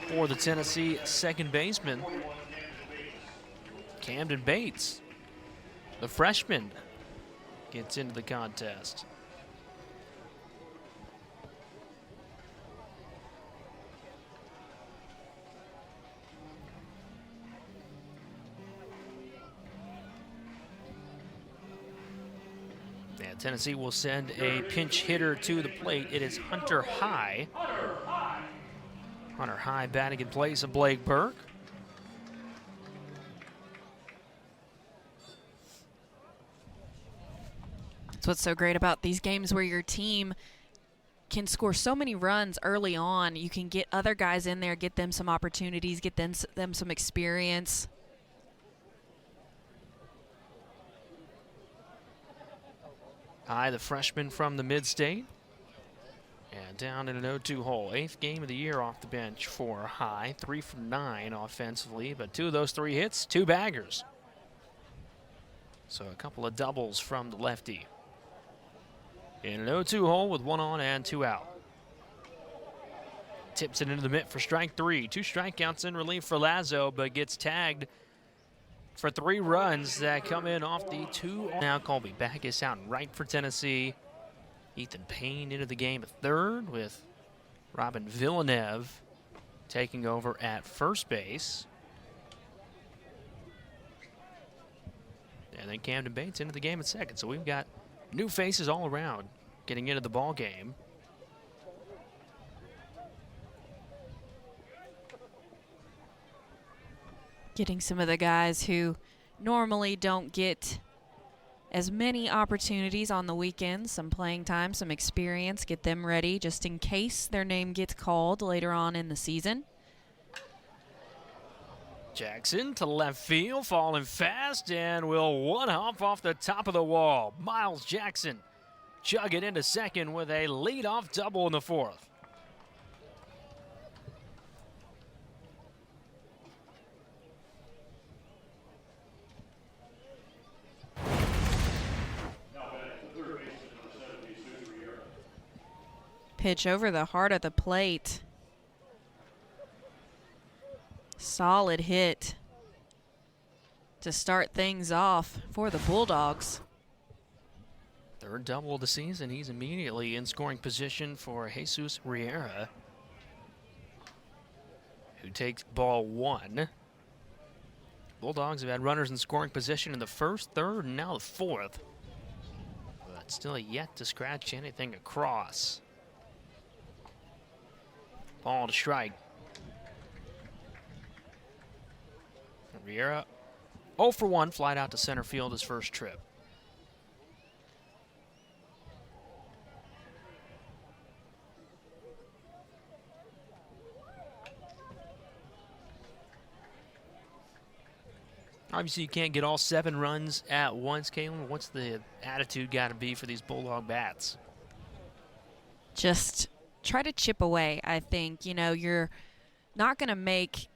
for the Tennessee second baseman, Camden Bates. The freshman gets into the contest. And Tennessee will send a pinch hitter to the plate. It is Hunter High. Hunter High batting in place of Blake Burke. That's what's so great about these games where your team can score so many runs early on. You can get other guys in there, get them some opportunities, get them some experience. High, the freshman from the mid-state. And down in an 0-2 hole. 8th game of the year off the bench for High. 3 for 9 offensively, but 2 of those 3 hits, 2 baggers. So a couple of doubles from the lefty. In an 0-2 hole with 1 on and 2 out. Tips it into the mitt for strike 3. 2 strikeouts in relief for Lazo, but gets tagged for 3 runs that come in off the 2. Now Colby Backus out and right for Tennessee. Ethan Payne into the game at third with Robin Villeneuve taking over at first base. And then Camden Bates into the game at second. So we've got new faces all around getting into the ball game. Getting some of the guys who normally don't get as many opportunities on the weekends, some playing time, some experience, get them ready just in case their name gets called later on in the season. Jackson to left field, falling fast, and will one-hop off the top of the wall. Miles Jackson chug it into second with a leadoff double in the 4th. Pitch over the heart of the plate. Solid hit to start things off for the Bulldogs. 3rd double of the season. He's immediately in scoring position for Jesus Riera, who takes ball 1. Bulldogs have had runners in scoring position in the 1st, 3rd, and now the 4th. But still yet to scratch anything across. Ball to strike. Riera 0 for 1, flied out to center field his first trip. Obviously, you can't get all 7 runs at once, Caitlin. What's the attitude got to be for these Bulldog bats? Just try to chip away, I think. You know, you're not going to make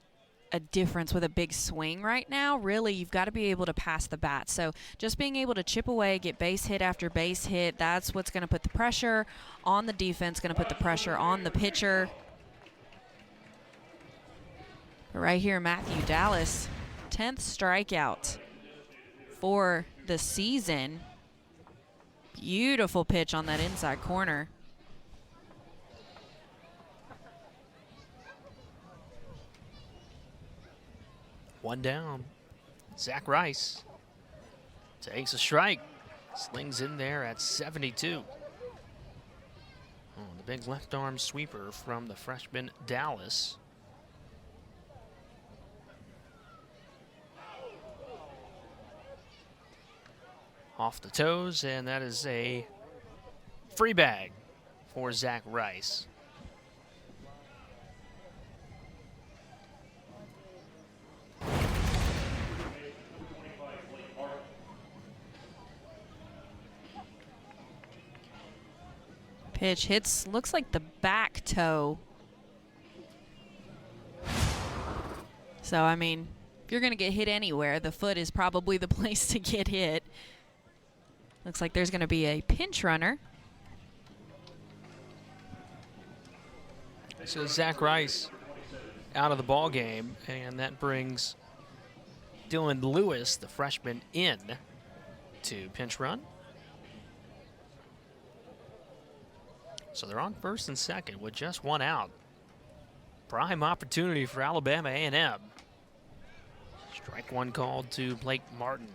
a difference with a big swing right now. Really, you've got to be able to pass the bat. So just being able to chip away, get base hit after base hit, that's what's going to put the pressure on the defense, going to put the pressure on the pitcher. Right here, Matthew Dallas, 10th strikeout for the season. Beautiful pitch on that inside corner. One down. Zach Rice takes a strike. Slings in there at 72. Oh, the big left arm sweeper from the freshman Dallas. Off the toes, and that is a free bag for Zach Rice. Pitch hits, looks like the back toe. So, I mean, if you're going to get hit anywhere, the foot is probably the place to get hit. Looks like there's going to be a pinch runner. So Zach Rice out of the ball game, and that brings Dylan Lewis, the freshman, in to pinch run. So they're on first and second with just one out. Prime opportunity for Alabama A&M. Strike one called to Blake Martin.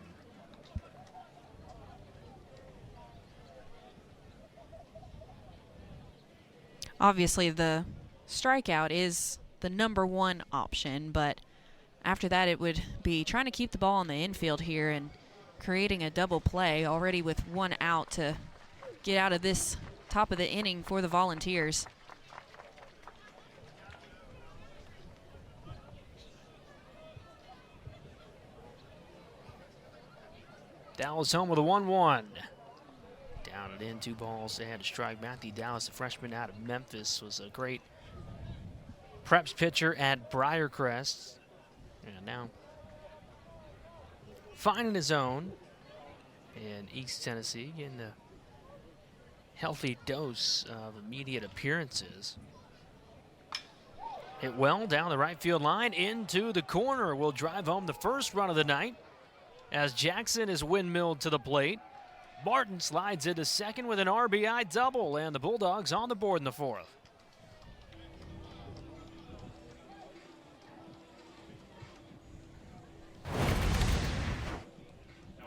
Obviously, the strikeout is the #1 option, but after that, it would be trying to keep the ball on the infield here and creating a double play already with one out to get out of this top of the inning for the Volunteers. Dallas home with a 1-1. Down and in, 2 balls. They had to strike. Matthew Dallas, the freshman out of Memphis, was a great preps pitcher at Briarcrest. And now finding his own in East Tennessee, getting a healthy dose of immediate appearances. Hit well down the right field line into the corner. Will drive home the first run of the night as Jackson is windmilled to the plate. Martin slides into second with an RBI double, and the Bulldogs on the board in the 4th.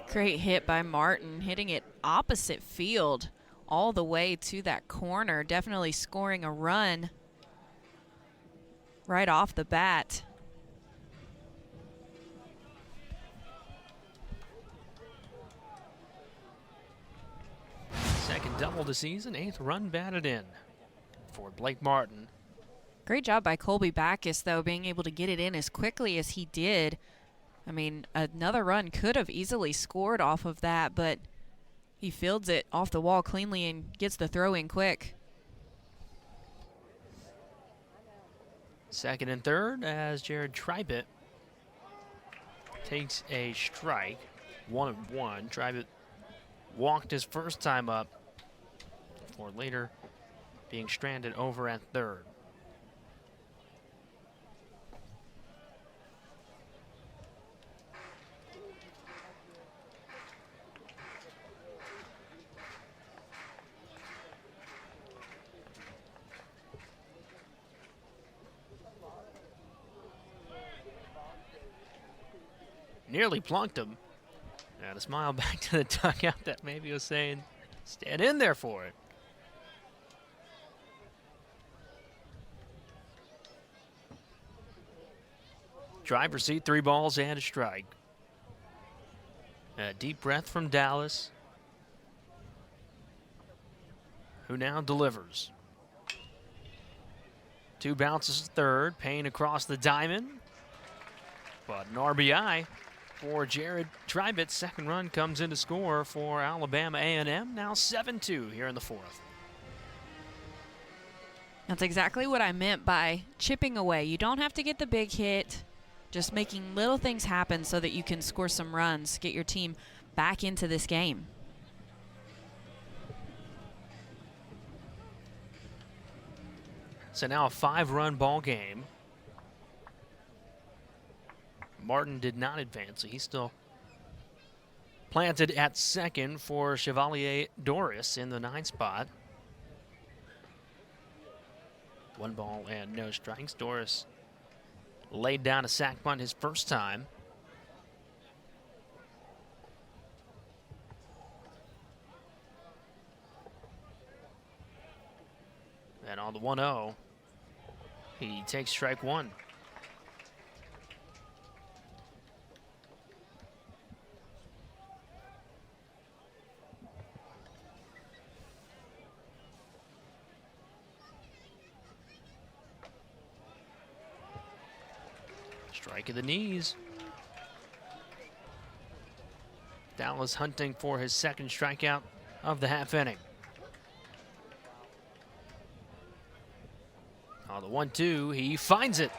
Great hit by Martin, hitting it opposite field all the way to that corner. Definitely scoring a run right off the bat. Second double of the season, 8th run batted in for Blake Martin. Great job by Colby Backus, though, being able to get it in as quickly as he did. I mean, another run could have easily scored off of that, but he fields it off the wall cleanly and gets the throw in quick. Second and third as Jared Tribett takes a strike. 1-1. Tribett walked his first time up before later being stranded over at third. Nearly plunked him. And a smile back to the dugout that maybe was saying, stand in there for it. Driver's seat, 3 balls and a strike. A deep breath from Dallas, who now delivers. 2 bounces to third, Payne across the diamond, but an RBI for Jared Tribett. Second run comes in to score for Alabama A&M. Now 7-2 here in the 4th. That's exactly what I meant by chipping away. You don't have to get the big hit, just making little things happen so that you can score some runs, get your team back into this game. So now a 5-run ball game. Martin did not advance, so he's still planted at second for Chevalier Doris in the 9th spot. 1 ball and no strikes. Doris laid down a sac bunt his first time. And on the 1-0, he takes strike 1. Strike of the knees. Dallas hunting for his second strikeout of the half inning. On the 1-2, he finds it.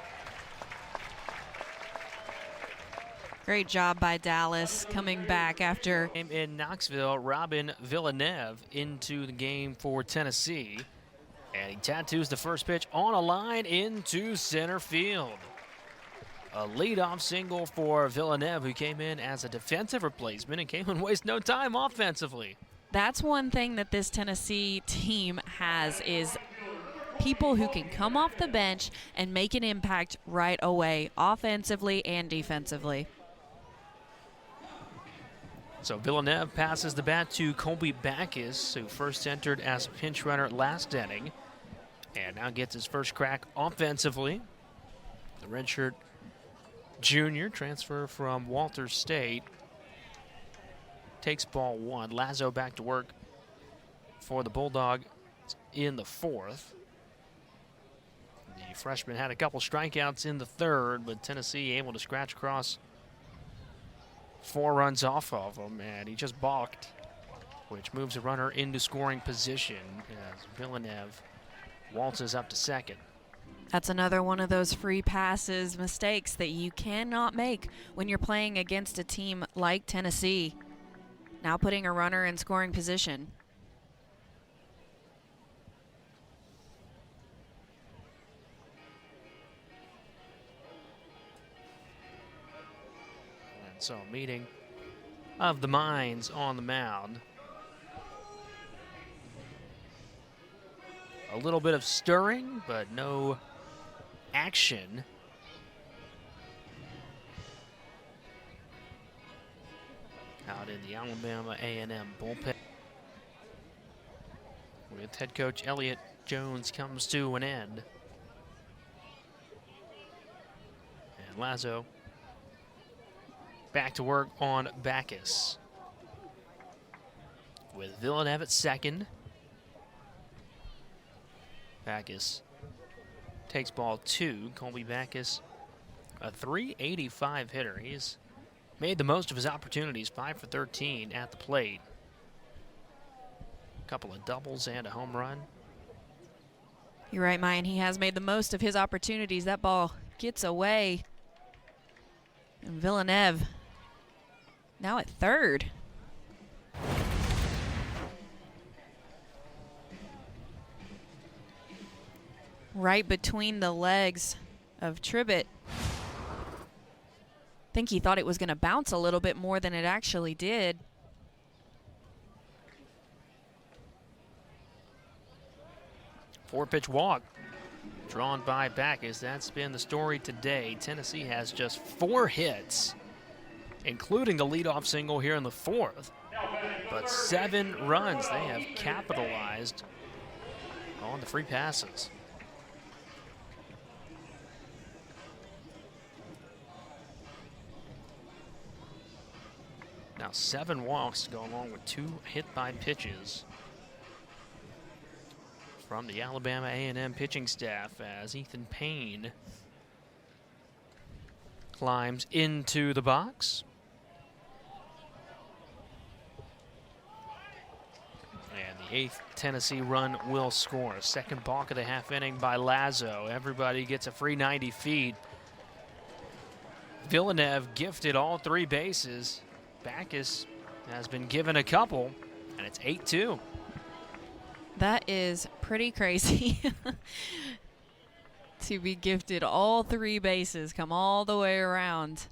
Great job by Dallas coming back after. In Knoxville, Robin Villeneuve into the game for Tennessee. And he tattoos the first pitch on a line into center field. A leadoff single for Villeneuve, who came in as a defensive replacement and came and wasted no time offensively. That's one thing that this Tennessee team has is people who can come off the bench and make an impact right away, offensively and defensively. So Villeneuve passes the bat to Colby Backus, who first entered as a pinch runner last inning, and now gets his first crack offensively. The redshirt junior, transfer from Walters State, takes ball one. Lazo back to work for the Bulldogs in the fourth. The freshman had a couple strikeouts in the third, but Tennessee able to scratch across 4 runs off of him, and he just balked, which moves a runner into scoring position as Villeneuve waltzes up to second. That's another one of those free passes mistakes that you cannot make when you're playing against a team like Tennessee. Now putting a runner in scoring position. And so a meeting of the minds on the mound. A little bit of stirring, but no action. Out in the Alabama A&M bullpen, with head coach Elliott Jones comes to an end. And Lazo back to work on Backus, with Villeneuve at second. Backus takes ball 2. Colby Backus, a .385 hitter. He's made the most of his opportunities, 5 for 13 at the plate. A couple of doubles and a home run. You're right, Mayan. He has made the most of his opportunities. That ball gets away. And Villeneuve now at third. Right between the legs of Tribbett. I think he thought it was going to bounce a little bit more than it actually did. Four-pitch walk drawn by Backus. That's been the story today. Tennessee has just 4 hits, including the leadoff single here in the fourth. But 7 runs they have capitalized on the free passes. Now 7 walks to go along with 2 hit by pitches from the Alabama A&M pitching staff as Ethan Payne climbs into the box. And the 8th Tennessee run will score. Second balk of the half inning by Lazo. Everybody gets a free 90 feet. Villeneuve gifted all 3 bases. Backus has been given a couple, and it's 8-2. That is pretty crazy to be gifted all 3 bases, come all the way around.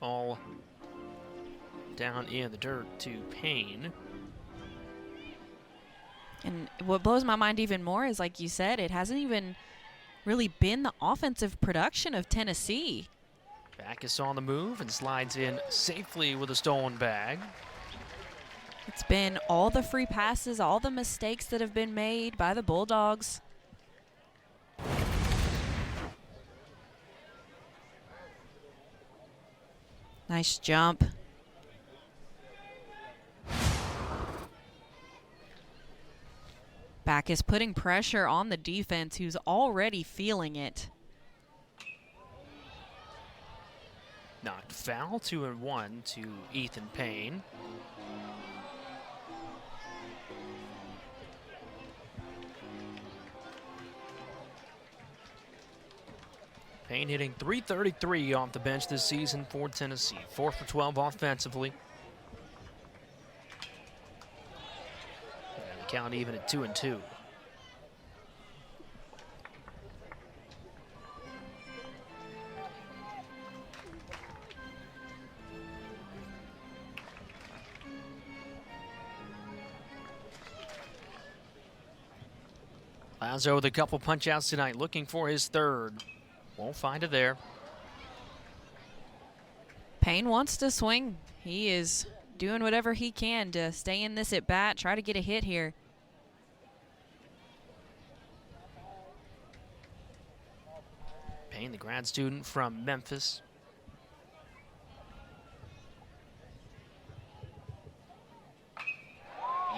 All down in the dirt to Payne. And what blows my mind even more is, like you said, it hasn't even really been the offensive production of Tennessee. Backus on the move and slides in safely with a stolen bag. It's been all the free passes, all the mistakes that have been made by the Bulldogs. Nice jump. Backus putting pressure on the defense, who's already feeling it. Knocked foul, 2-1 to Ethan Payne. Payne hitting .333 off the bench this season for Tennessee. 4 for 12 offensively. And the count even at 2-2. Lazo with a couple punch-outs tonight, looking for his third. Won't find it there. Payne wants to swing. He is doing whatever he can to stay in this at bat, try to get a hit here. Payne, the grad student from Memphis.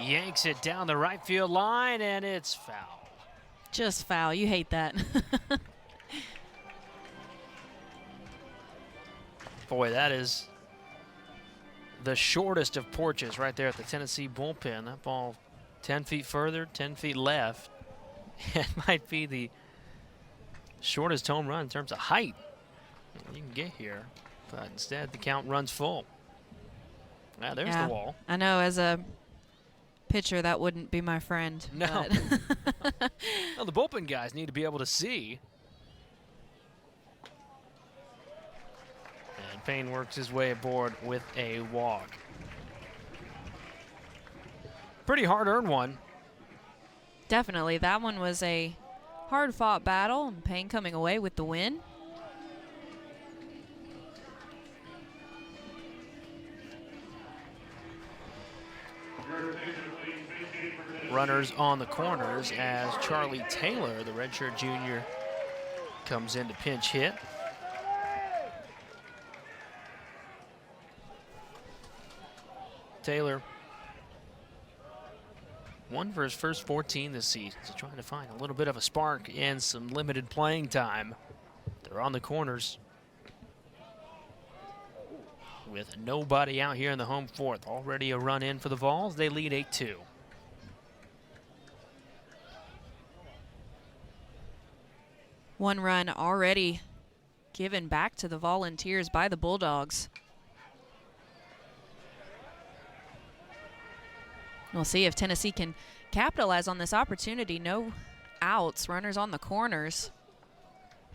Yanks it down the right field line, and it's foul. Just foul. You hate that. Boy, that is the shortest of porches right there at the Tennessee bullpen. That ball 10 feet further, 10 feet left. It might be the shortest home run in terms of height you can get here. But instead, the count runs full. Now, there's the wall. I know, as a pitcher, that wouldn't be my friend. No. Well, the bullpen guys need to be able to see. And Payne works his way aboard with a walk. Pretty hard-earned one. Definitely. That one was a hard-fought battle, and Payne coming away with the win. Runners on the corners as Charlie Taylor, the redshirt junior, comes in to pinch hit. Taylor, 1 for his first 14 this season, so trying to find a little bit of a spark and some limited playing time. They're on the corners with nobody out here in the home fourth. Already a run in for the Vols. They lead 8-2. One run already given back to the Volunteers by the Bulldogs. We'll see if Tennessee can capitalize on this opportunity. No outs, runners on the corners.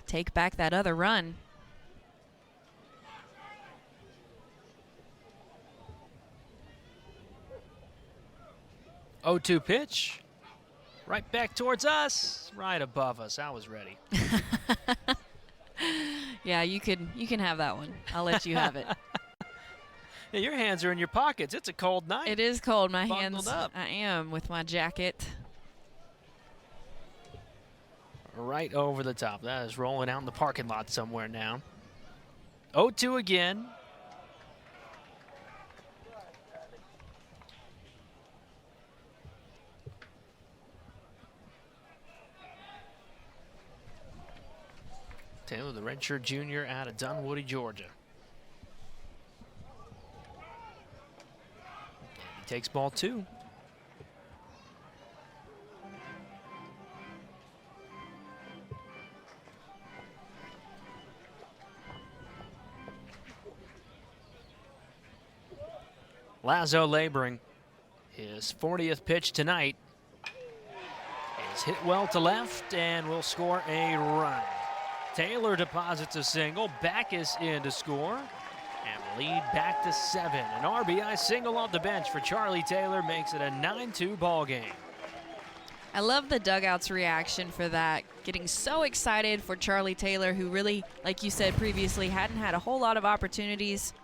Take back that other run. 0-2 pitch. Right back towards us, right above us. I was ready. Yeah, you can have that one. I'll let you have it. Yeah, your hands are in your pockets. It's a cold night. It is cold. My Bundled hands, up. I am with my jacket. Right over the top. That is rolling out in the parking lot somewhere now. 0-2 again. Taylor, the redshirt junior out of Dunwoody, Georgia. And he takes ball 2. Lazo laboring his 40th pitch tonight. Is hit well to left and will score a run. Taylor deposits a single. Backus in to score. And lead back to 7. An RBI single off the bench for Charlie Taylor makes it a 9-2 ball game. I love the dugout's reaction for that. Getting so excited for Charlie Taylor, who really, like you said previously, hadn't had a whole lot of opportunities.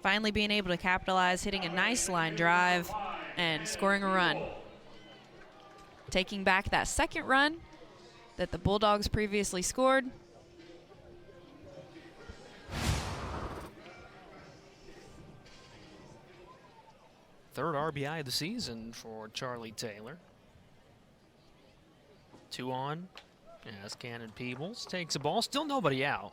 Finally being able to capitalize, hitting a nice line drive and scoring a run. Taking back that second run that the Bulldogs previously scored. Third RBI of the season for Charlie Taylor. 2 on as Cannon Peebles takes the ball. Still nobody out.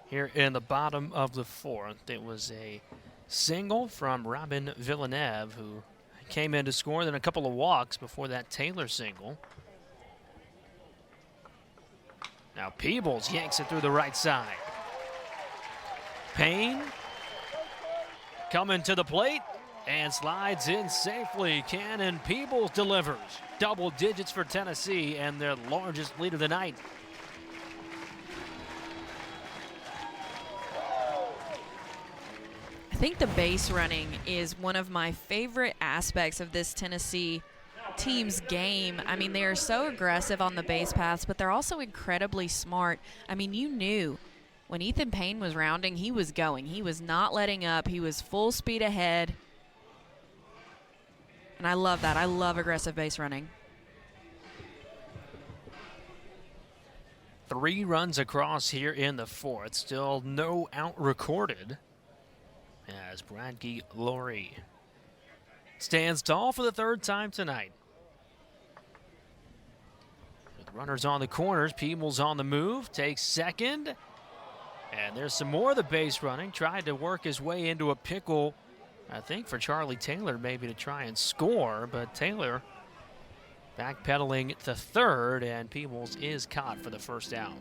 Here in the bottom of the 4th, it was a single from Robin Villeneuve, who came in to score, then a couple of walks before that Taylor single. Now Peebles yanks it through the right side. Payne coming to the plate and slides in safely. Cannon Peebles delivers. Double digits for Tennessee and their largest lead of the night. I think the base running is one of my favorite aspects of this Tennessee team's game. I mean, they are so aggressive on the base paths, but they're also incredibly smart. I mean, you knew when Ethan Payne was rounding, he was going. He was not letting up. He was full speed ahead. And I love that. I love aggressive base running. 3 runs across here in the 4th. Still no out recorded as Bradkey Laurie stands tall for the 3rd time tonight. With runners on the corners, Peebles on the move, takes second. And there's some more of the base running. Tried to work his way into a pickle, I think, for Charlie Taylor maybe to try and score. But Taylor backpedaling to 3rd, and Peebles is caught for the 1st out.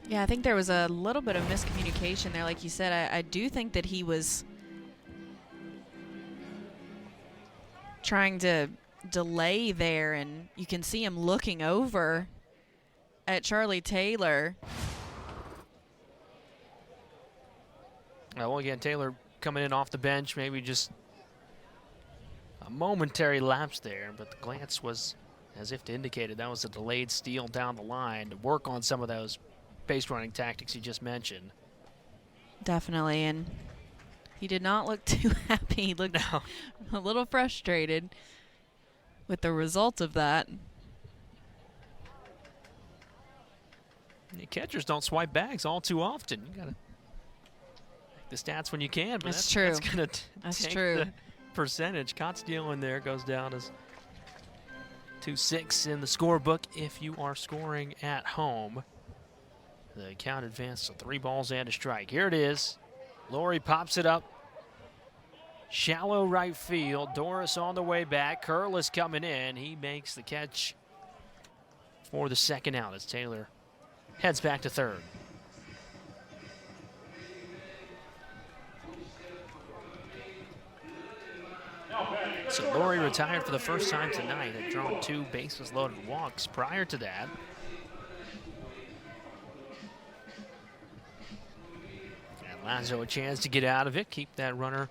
Yeah, I think there was a little bit of miscommunication there. Like you said, I do think that he was trying to delay there, and you can see him looking over at Charlie Taylor. Well, again, Taylor coming in off the bench, maybe just a momentary lapse there, but the glance was as if to indicate that was a delayed steal down the line to work on some of those base running tactics you just mentioned. Definitely, and he did not look too happy. He looked a little frustrated with the result of that. The catchers don't swipe bags all too often. You gotta the stats when you can, but that's true. That's gonna take true. the percentage. Caught stealing there goes down as 2-6 in the scorebook if you are scoring at home. The count advanced to 3 balls and a strike. Here it is. Laurie pops it up. Shallow right field. Doris on the way back. Curl is coming in. He makes the catch for the 2nd out as Taylor heads back to 3rd. So Laurie retired for the 1st time tonight. Had drawn 2 bases loaded walks prior to that. And Lazo a chance to get out of it, keep that runner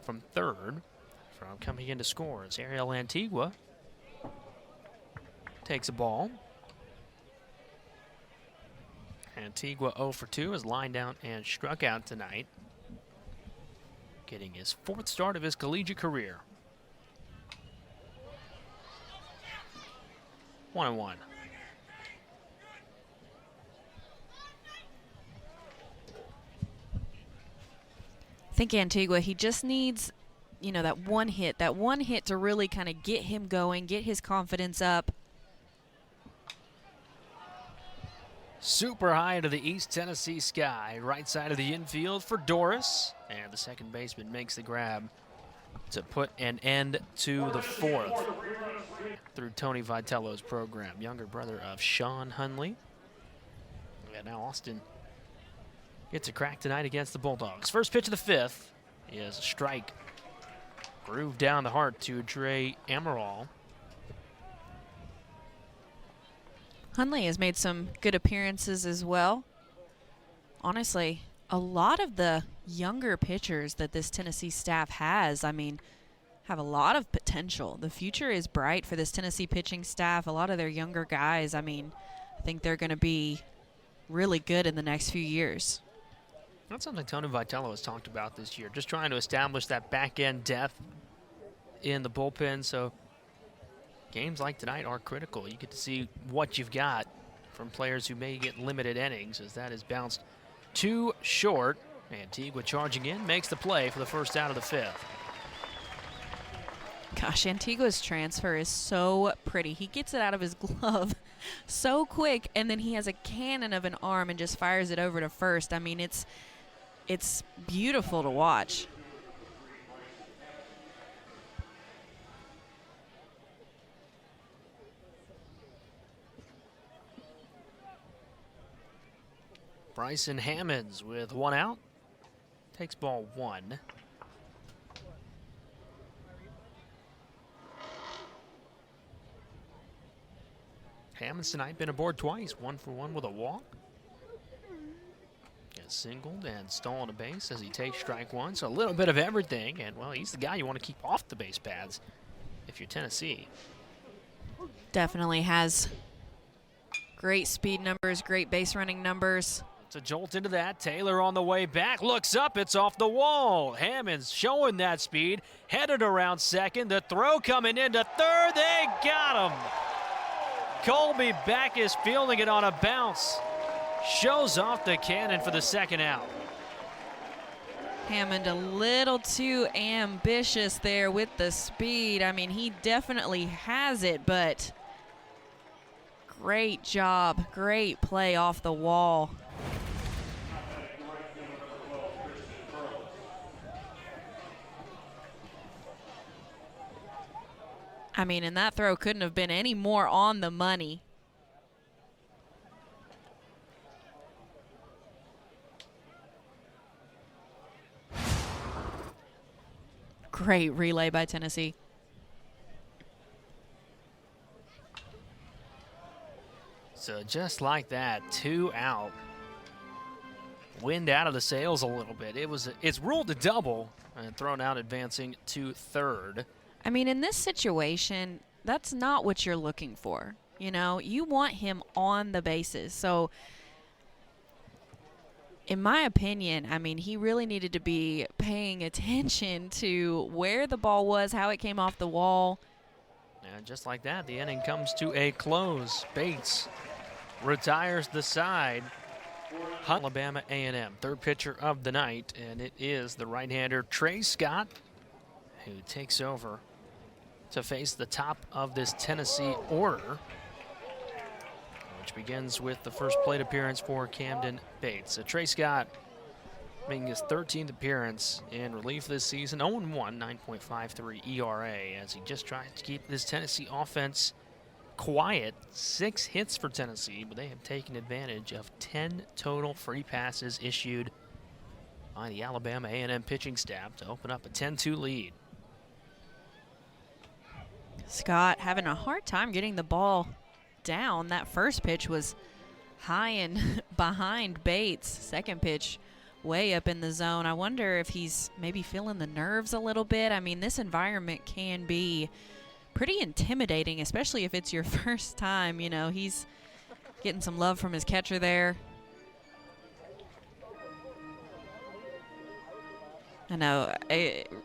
from 3rd from coming in to score as Ariel Antigua takes a ball. Antigua 0 for 2 is lined out and struck out tonight, getting his 4th start of his collegiate career. 1-1. I think Antigua, he just needs, you know, that one hit to really kind of get him going, get his confidence up. Super high into the East Tennessee sky. Right side of the infield for Doris. And the second baseman makes the grab to put an end to the 4th through Tony Vitello's program. Younger brother of Sean Hunley. And now Austin gets a crack tonight against the Bulldogs. First pitch of the 5th is a strike. Groove down the heart to Dre Amaral. Hunley has made some good appearances as well. Honestly, a lot of the younger pitchers that this Tennessee staff has, I mean, have a lot of potential. The future is bright for this Tennessee pitching staff. A lot of their younger guys, I mean, I think they're going to be really good in the next few years. That's something Tony Vitello has talked about this year, just trying to establish that back-end depth in the bullpen. So games like tonight are critical. You get to see what you've got from players who may get limited innings, as that is bounced too short. Antigua charging in, makes the play for the 1st out of the 5th. Gosh, Antigua's transfer is so pretty. He gets it out of his glove so quick, and then he has a cannon of an arm and just fires it over to 1st. I mean, it's beautiful to watch. Bryson Hammonds with one out. Takes ball one. Hammonds tonight been aboard twice, 1 for 1 with a walk. Gets singled and stolen a base as he takes strike one. So a little bit of everything, and well, he's the guy you want to keep off the base paths if you're Tennessee. Definitely has great speed numbers, great base running numbers. It's a jolt into that. Taylor on the way back, looks up, it's off the wall. Hammonds showing that speed, headed around second. The throw coming into third, they got him. Colby Backus fielding it on a bounce. Shows off the cannon for the second out. Hammond a little too ambitious there with the speed. I mean, he definitely has it, but great job, great play off the wall. I mean, and that throw couldn't have been any more on the money. Great relay by Tennessee. So just like that, 2 out. Wind out of the sails a little bit. It's ruled a double and thrown out, advancing to third. I mean, in this situation, that's not what you're looking for. You know, you want him on the bases. So, in my opinion, I mean, he really needed to be paying attention to where the ball was, how it came off the wall. And just like that, the inning comes to a close. Bates retires the side. Alabama A&M, third pitcher of the night, and it is the right-hander Trey Scott who takes over to face the top of this Tennessee order, which begins with the first plate appearance for Camden Bates. So Trey Scott making his 13th appearance in relief this season, 0-1, 9.53 ERA, as he just tries to keep this Tennessee offense quiet. 6 hits for Tennessee, but they have taken advantage of 10 total free passes issued by the Alabama A&M pitching staff to open up a 10-2 lead. Scott having a hard time getting the ball down. That first pitch was high and behind Bates. Second pitch way up in the zone. I wonder if he's maybe feeling the nerves a little bit. I mean, this environment can be pretty intimidating, especially if it's your first time. You know, he's getting some love from his catcher there. I know,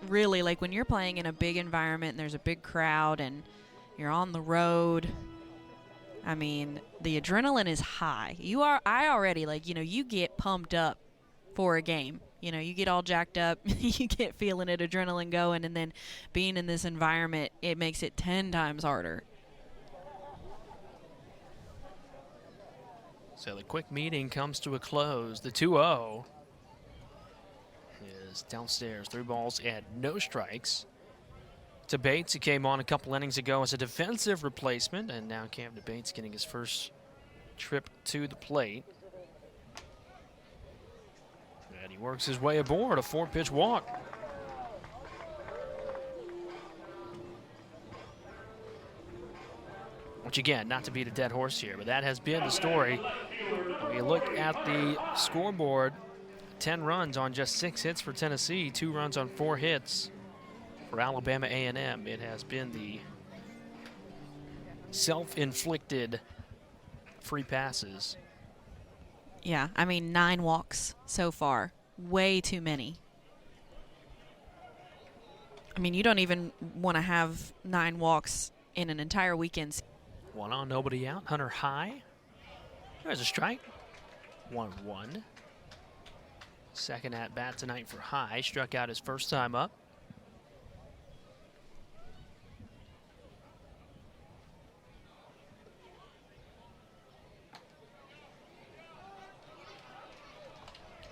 really, like when you're playing in a big environment and there's a big crowd and you're on the road, I mean, the adrenaline is high. I already, like, you know, you get pumped up for a game. You know, you get all jacked up, you get feeling it, adrenaline going, and then being in this environment, it makes it 10 times harder. So the quick meeting comes to a close. The 2-0 is downstairs. 3 balls and no strikes to Bates, who came on a couple innings ago as a defensive replacement, and now Camden Bates getting his first trip to the plate. And he works his way aboard, a 4-pitch walk. Which again, not to beat a dead horse here, but that has been the story. When you look at the scoreboard, 10 runs on just 6 hits for Tennessee, 2 runs on 4 hits for Alabama A&M. It has been the self-inflicted free passes. Yeah, I mean, 9 walks so far. Way too many. I mean, you don't even want to have 9 walks in an entire weekend. 1 on, nobody out. Hunter high. There's a strike. 1-1. Second at bat tonight for High. Struck out his first time up.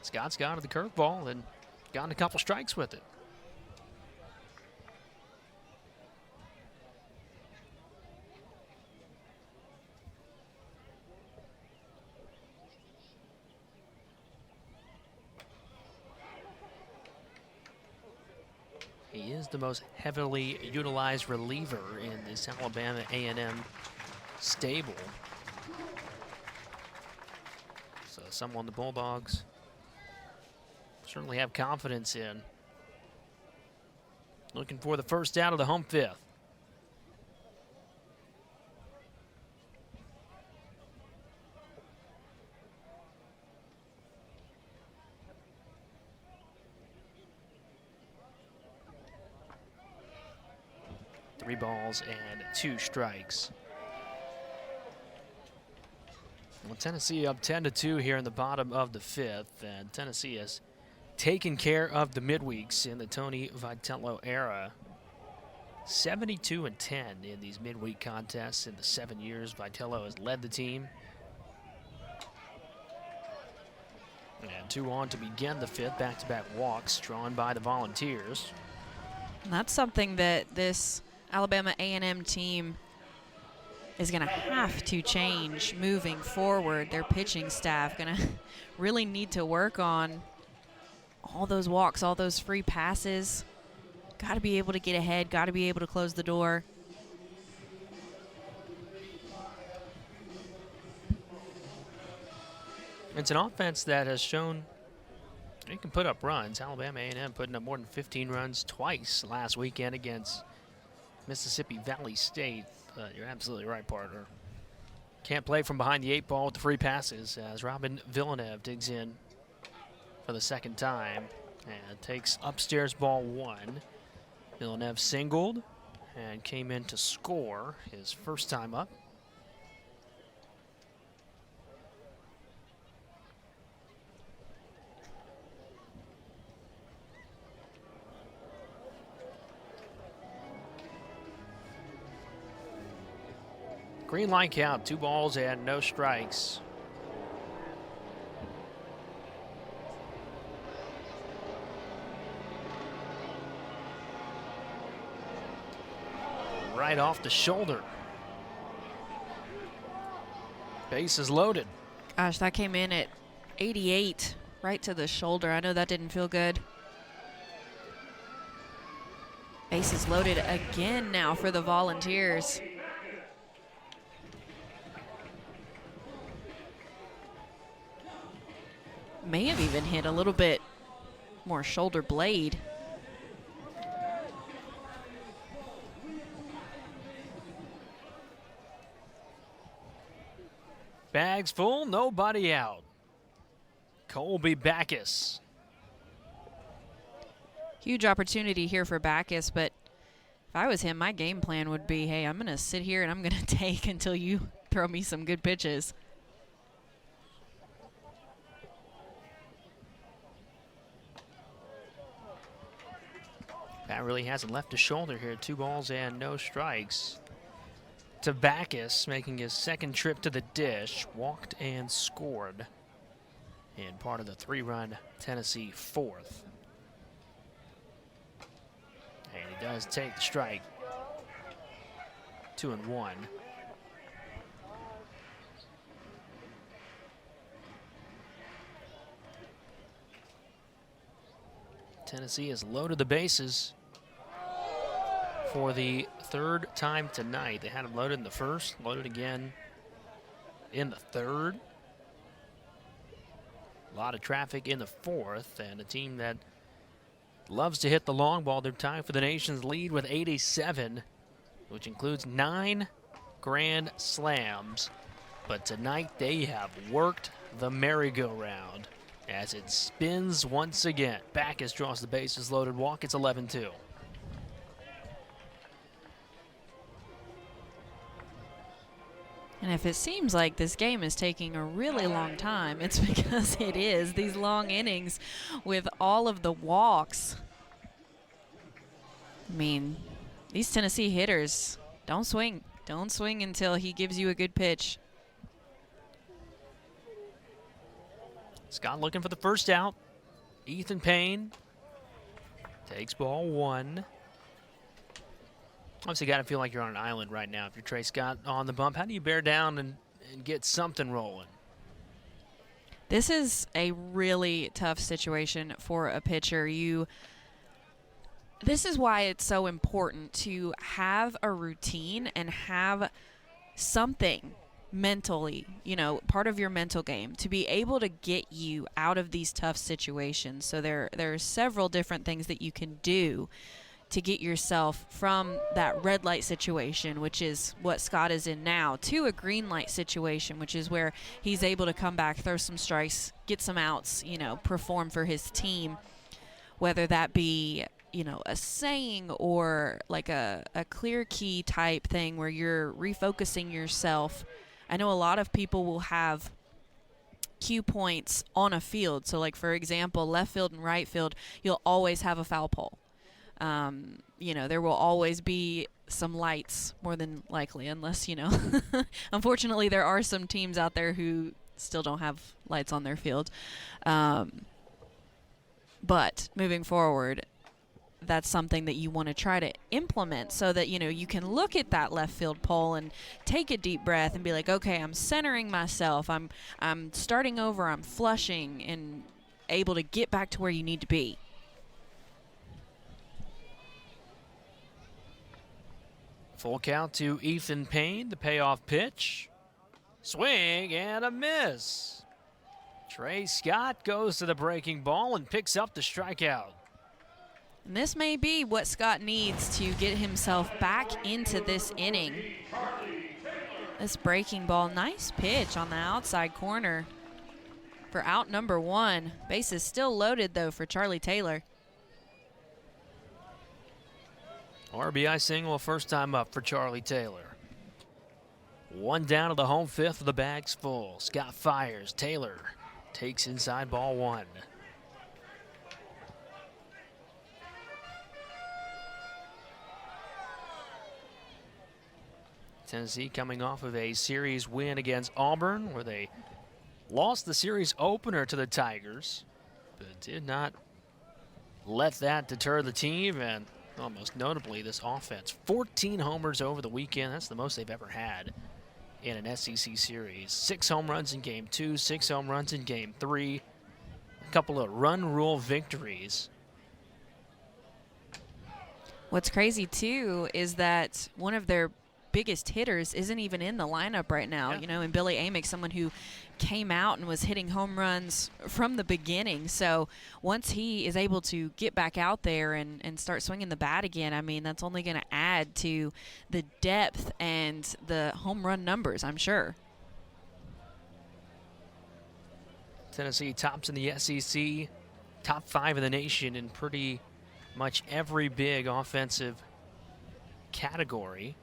Scott's gone to the curveball and gotten a couple strikes with it. is the most heavily utilized reliever in this Alabama A&M stable. So someone the Bulldogs certainly have confidence in. Looking for the first out of the home fifth. Three balls and 2 strikes. Well, Tennessee up 10-2 here in the bottom of the fifth, and Tennessee has taken care of the midweeks in the Tony Vitello era. 72-10 in these midweek contests in the 7 years Vitello has led the team. And 2 on to begin the fifth, back-to-back walks drawn by the Volunteers. And that's something that this Alabama A&M team is going to have to change moving forward. Their pitching staff going to really need to work on all those walks, all those free passes. Got to be able to get ahead, got to be able to close the door. It's an offense that has shown it can put up runs. Alabama A&M putting up more than 15 runs twice last weekend against Mississippi Valley State. You're absolutely right, partner. Can't play from behind the 8 ball with the free passes as Robin Villeneuve digs in for the second time and takes upstairs ball 1. Villeneuve singled and came in to score his first time up. Green light count, 2 balls and no strikes. Right off the shoulder. Base is loaded. Gosh, that came in at 88, right to the shoulder. I know that didn't feel good. Base is loaded again now for the Volunteers. May have even hit a little bit more shoulder blade. Bags full, nobody out. Colby Backus. Huge opportunity here for Backus, but if I was him, my game plan would be, hey, I'm going to sit here and I'm going to take until you throw me some good pitches. Bat really hasn't left his shoulder here. 2 balls and no strikes. To Backus, making his second trip to the dish, walked and scored in part of the 3-run Tennessee fourth. And he does take the strike. 2-1. Tennessee has loaded the bases for the 3rd time tonight. They had them loaded in the first, loaded again in the 3rd. A lot of traffic in the 4th, and a team that loves to hit the long ball. They're tied for the nation's lead with 87, which includes 9 grand slams. But tonight they have worked the merry-go-round as it spins once again. Backus draws the bases loaded walk. It's 11-2. And if it seems like this game is taking a really long time, it's because it is. These long innings with all of the walks. I mean, these Tennessee hitters don't swing. Don't swing until he gives you a good pitch. Scott looking for the first out. Ethan Payne takes ball 1. Obviously, got to feel like you're on an island right now. If you're Trey Scott on the bump, how do you bear down and get something rolling? This is a really tough situation for a pitcher. You this is why it's so important to have a routine and have something mentally, part of your mental game to be able to get you out of these tough situations. So there are several different things that you can do to get yourself from that red light situation, which is what Scott is in now, to a green light situation, which is where he's able to come back, throw some strikes, get some outs, perform for his team, whether that be a saying or like a clear key type thing where you're refocusing yourself. I know a lot of people will have cue points on a field. So like, for example, left field and right field, you'll always have a foul pole. There will always be some lights, more than likely, unless, unfortunately there are some teams out there who still don't have lights on their field. But moving forward, that's something that you want to try to implement so that, you can look at that left field pole and take a deep breath and be like, okay, I'm centering myself. I'm starting over. I'm flushing and able to get back to where you need to be. Full count to Ethan Payne, the payoff pitch. Swing and a miss. Trey Scott goes to the breaking ball and picks up the strikeout. And this may be what Scott needs to get himself back into this inning. This breaking ball, nice pitch on the outside corner for out number 1. Base is still loaded, though, for Charlie Taylor. RBI single, first time up for Charlie Taylor. 1 down to the home fifth, the bag's full. Scott fires. Taylor takes inside ball 1. Tennessee coming off of a series win against Auburn, where they lost the series opener to the Tigers, but did not let that deter the team. And most notably, this offense, 14 homers over the weekend. That's the most they've ever had in an SEC series. 6 home runs in Game 2, 6 home runs in Game 3, a couple of run rule victories. What's crazy, too, is that one of their biggest hitters isn't even in the lineup right now. Yeah. And Billy Amick, someone who came out and was hitting home runs from the beginning. So once he is able to get back out there and start swinging the bat again, that's only going to add to the depth and the home run numbers, I'm sure. Tennessee tops in the SEC, top 5 in the nation in pretty much every big offensive category.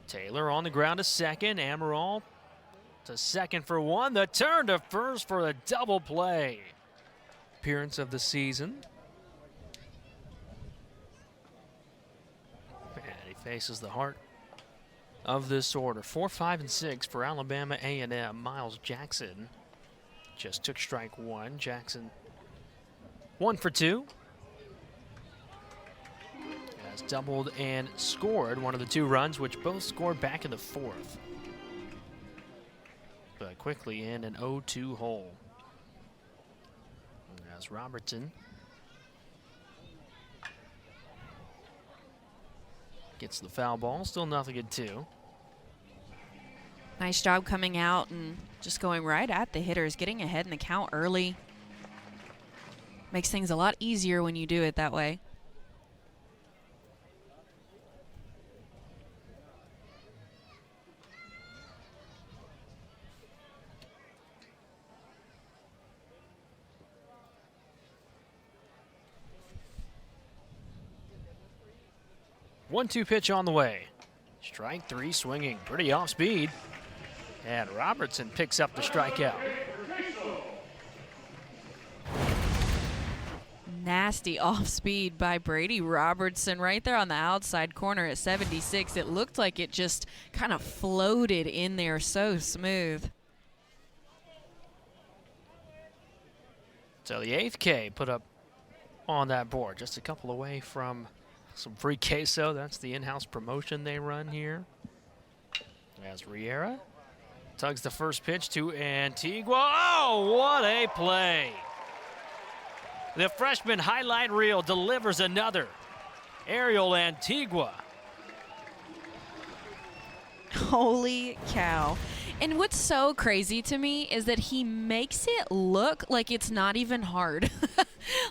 Taylor on the ground to second. Amaral to second for 1. The turn to first for the double play. Appearance of the season. And he faces the heart of this order. 4, 5, and 6 for Alabama A&M. Miles Jackson just took strike 1. Jackson 1 for 2. Doubled and scored one of the 2 runs, which both scored back in the 4th. But quickly in an 0-2 hole. As Robertson gets the foul ball, still nothing at 2. Nice job coming out and just going right at the hitters, getting ahead in the count early. Makes things a lot easier when you do it that way. One-two pitch on the way. Strike 3 swinging, pretty off speed. And Robertson picks up the strikeout. Nasty off speed by Brady Robertson right there on the outside corner at 76. It looked like it just kind of floated in there so smooth. So the 8th K put up on that board, just a couple away from some free queso. That's the in-house promotion they run here. As Riera tugs the first pitch to Antigua. Oh, what a play. The freshman highlight reel delivers another. Ariel Antigua. Holy cow. And what's so crazy to me is that he makes it look like it's not even hard.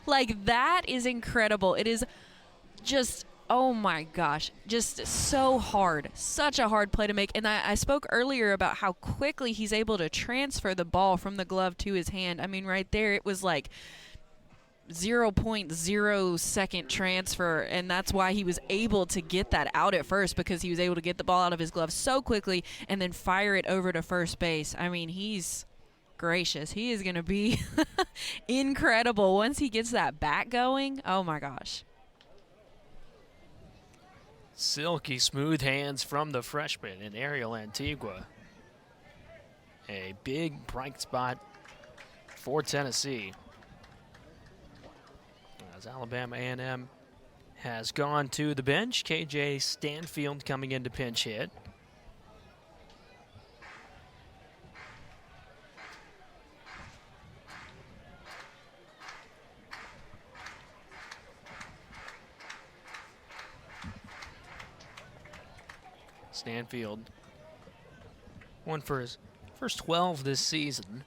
Like, that is incredible. It is just, oh my gosh, just so hard. Such a hard play to make. And I spoke earlier about how quickly he's able to transfer the ball from the glove to his hand. I mean, right there, it was like 0.0 second transfer, and that's why he was able to get that out at first, because he was able to get the ball out of his glove so quickly and then fire it over to first base. I mean, he's gracious. He is going to be incredible once he gets that bat going. Oh my gosh. Silky smooth hands from the freshman in Ariel Antigua. A big bright spot for Tennessee, as Alabama A&M has gone to the bench. KJ Stanfield coming in to pinch hit. Stanfield won for his first 12 this season.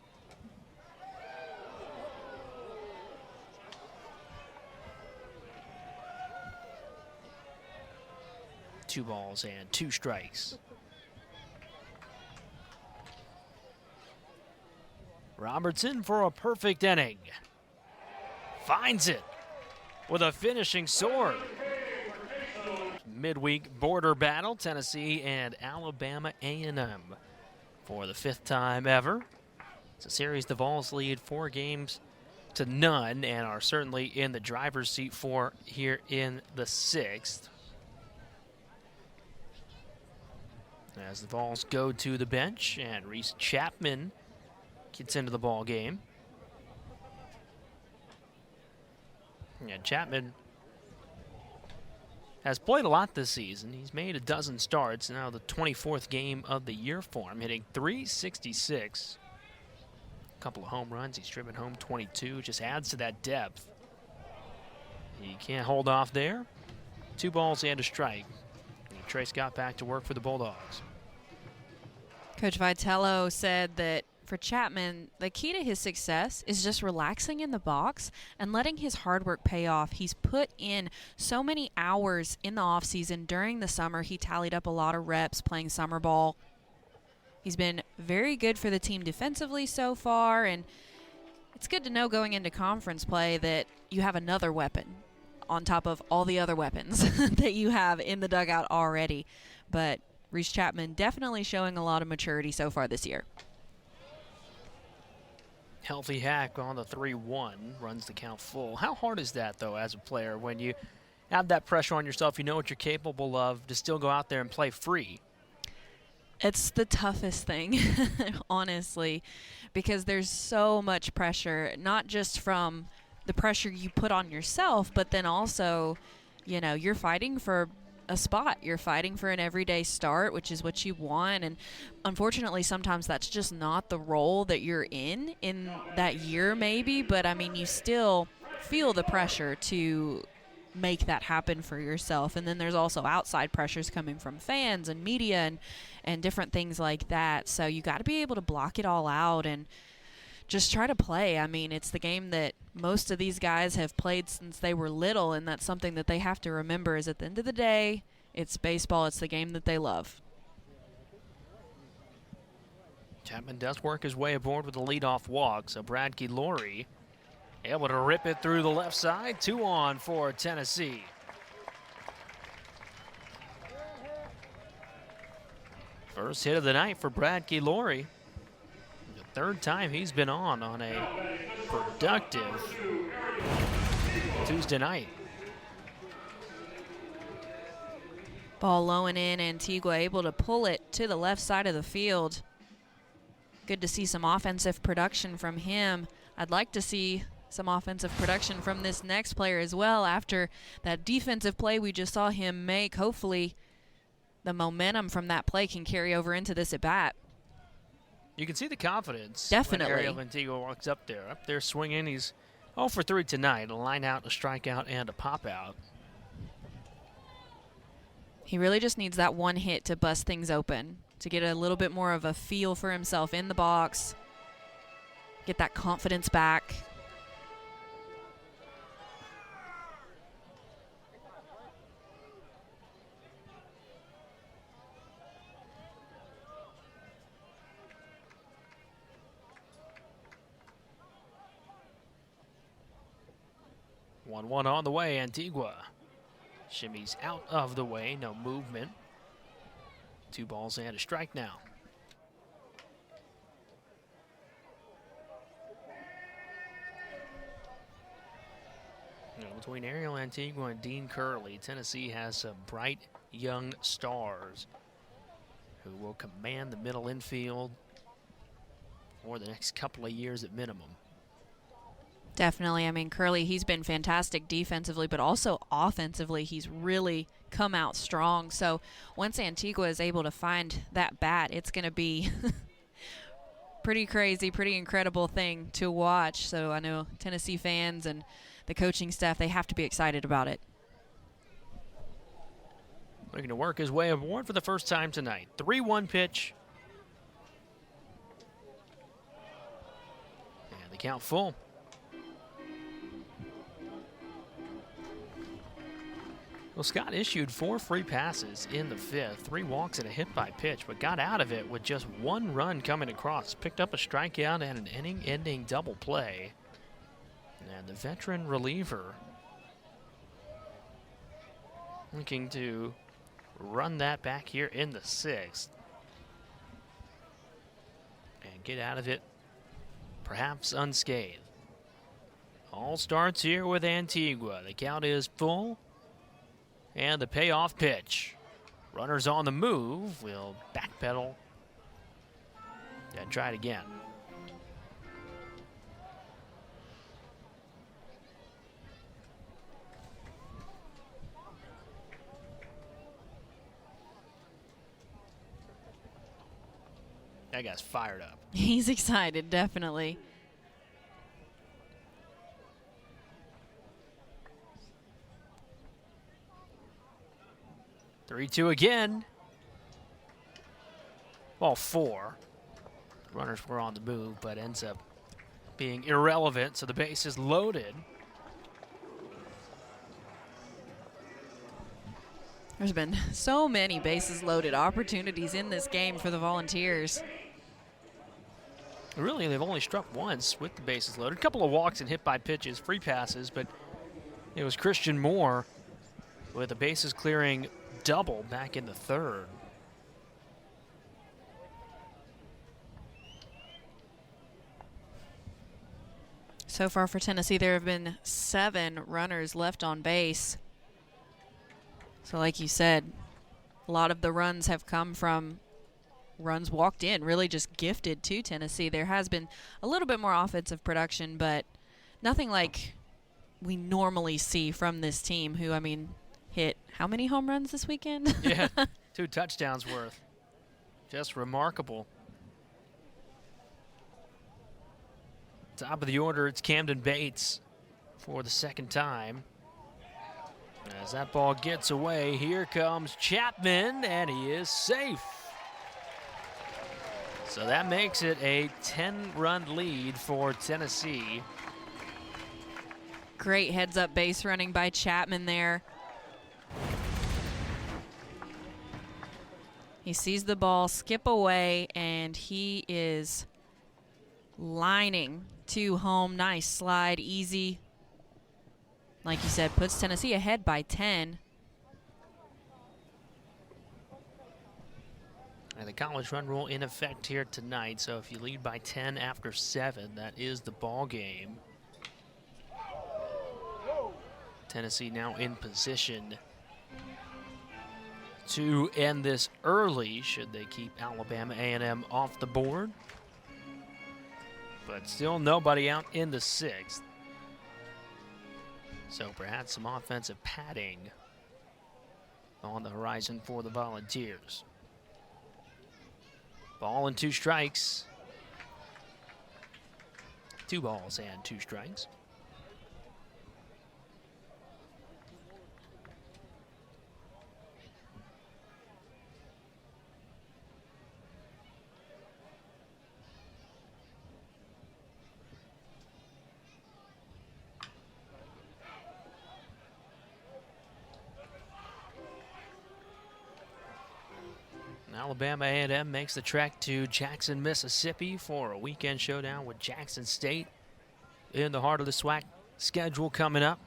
Two balls and two strikes. Robertson for a perfect inning. Finds it with a finishing sword. Midweek border battle, Tennessee and Alabama A&M for the 5th time ever. It's a series the Vols lead 4 games to none and are certainly in the driver's seat for here in the 6th. As the Vols go to the bench and Reese Chapman gets into the ball game. And Chapman has played a lot this season. He's made a dozen starts, now the 24th game of the year for him, hitting .366. A couple of home runs. He's driven home 22. Just adds to that depth. He can't hold off there. 2 balls and a strike. And Trey Scott back to work for the Bulldogs. Coach Vitello said that for Chapman, the key to his success is just relaxing in the box and letting his hard work pay off. He's put in so many hours in the offseason. During the summer, he tallied up a lot of reps playing summer ball. He's been very good for the team defensively so far, and it's good to know going into conference play that you have another weapon on top of all the other weapons that you have in the dugout already. But Reese Chapman definitely showing a lot of maturity so far this year. Healthy hack on the 3-1, runs the count full. How hard is that, though, as a player, when you have that pressure on yourself, you know what you're capable of, to still go out there and play free? It's the toughest thing, honestly, because there's so much pressure, not just from the pressure you put on yourself, but then also, you know, you're fighting for a spot. You're fighting for an everyday start, which is what you want. And unfortunately, sometimes that's just not the role that you're in that year maybe. But, I mean, you still feel the pressure to make that happen for yourself. And then there's also outside pressures coming from fans and media and different things like that. So you got to be able to block it all out and just try to play. I mean, it's the game that most of these guys have played since they were little, and that's something that they have to remember is at the end of the day, it's baseball. It's the game that they love. Chapman does work his way aboard with a leadoff walk, so Brad Keylori able to rip it through the left side. 2 on for Tennessee. First hit of the night for Brad Keylori. The 3rd time he's been on a productive Tuesday night. Ball low and in. Antigua able to pull it to the left side of the field. Good to see some offensive production from him. I'd like to see some offensive production from this next player as well after that defensive play we just saw him make. Hopefully the momentum from that play can carry over into this at-bat. You can see the confidence. Definitely. When Ariel Antigua walks up there swinging. He's 0 for 3 tonight, a line out, a strikeout, and a pop out. He really just needs that one hit to bust things open, to get a little bit more of a feel for himself in the box, get that confidence back. One on the way, Antigua. Shimmies out of the way, no movement. 2 balls and a strike now. Between Ariel Antigua and Dean Curley, Tennessee has some bright young stars who will command the middle infield for the next couple of years at minimum. Definitely. I mean, Curley, he's been fantastic defensively, but also offensively, he's really come out strong. So once Antigua is able to find that bat, it's going to be pretty crazy, pretty incredible thing to watch. So I know Tennessee fans and the coaching staff, they have to be excited about it. Looking to work his way aboard for the first time tonight. 3-1 pitch. And the count full. Well, Scott issued 4 free passes in the 5th, 3 walks and a hit by pitch, but got out of it with just 1 run coming across. Picked up a strikeout and an inning-ending double play. And the veteran reliever looking to run that back here in the 6th and get out of it perhaps unscathed. All starts here with Antigua. The count is full. And the payoff pitch. Runners on the move. Will backpedal and try it again. That guy's fired up. He's excited, definitely. 3-2 again. Ball 4. Runners were on the move, but ends up being irrelevant, so the base is loaded. There's been so many bases loaded opportunities in this game for the Volunteers. Really, they've only struck once with the bases loaded. A couple of walks and hit by pitches, free passes, but it was Christian Moore with the bases clearing double back in the 3rd. So far for Tennessee, there have been 7 runners left on base. So like you said, a lot of the runs have come from runs walked in, really just gifted to Tennessee. There has been a little bit more offensive production, but nothing like we normally see from this team who, I mean, hit how many home runs this weekend? Yeah, 2 touchdowns worth. Just remarkable. Top of the order, it's Camden Bates for the 2nd time. As that ball gets away, here comes Chapman, and he is safe. So that makes it a 10-run lead for Tennessee. Great heads-up base running by Chapman there. He sees the ball skip away, and he is lining to home. Nice slide, easy. Like you said, puts Tennessee ahead by 10. And the college run rule in effect here tonight, so if you lead by 10 after 7, that is the ball game. Tennessee now in position to end this early, should they keep Alabama A&M off the board. But still nobody out in the 6th. So perhaps some offensive padding on the horizon for the Volunteers. Ball and 2 strikes. 2 balls and 2 strikes. Alabama A&M makes the trek to Jackson, Mississippi for a weekend showdown with Jackson State in the heart of the SWAC schedule coming up.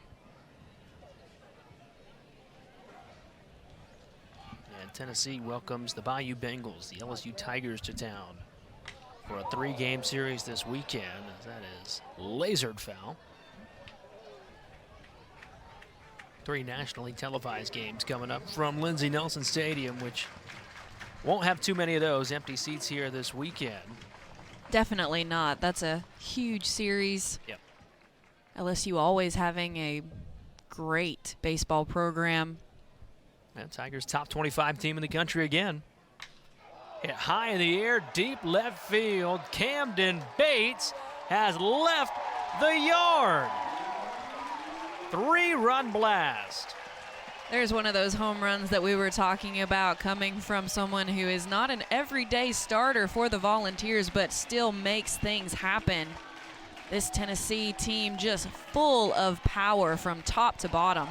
And Tennessee welcomes the Bayou Bengals, the LSU Tigers, to town for a 3-game series this weekend, as that is lasered foul. 3 nationally televised games coming up from Lindsey Nelson Stadium, which won't have too many of those empty seats here this weekend. Definitely not. That's a huge series. Yep. LSU always having a great baseball program. And Tigers top 25 team in the country again. Hit high in the air, deep left field. Camden Bates has left the yard. 3-run blast. There's one of those home runs that we were talking about, coming from someone who is not an everyday starter for the Volunteers, but still makes things happen. This Tennessee team just full of power from top to bottom.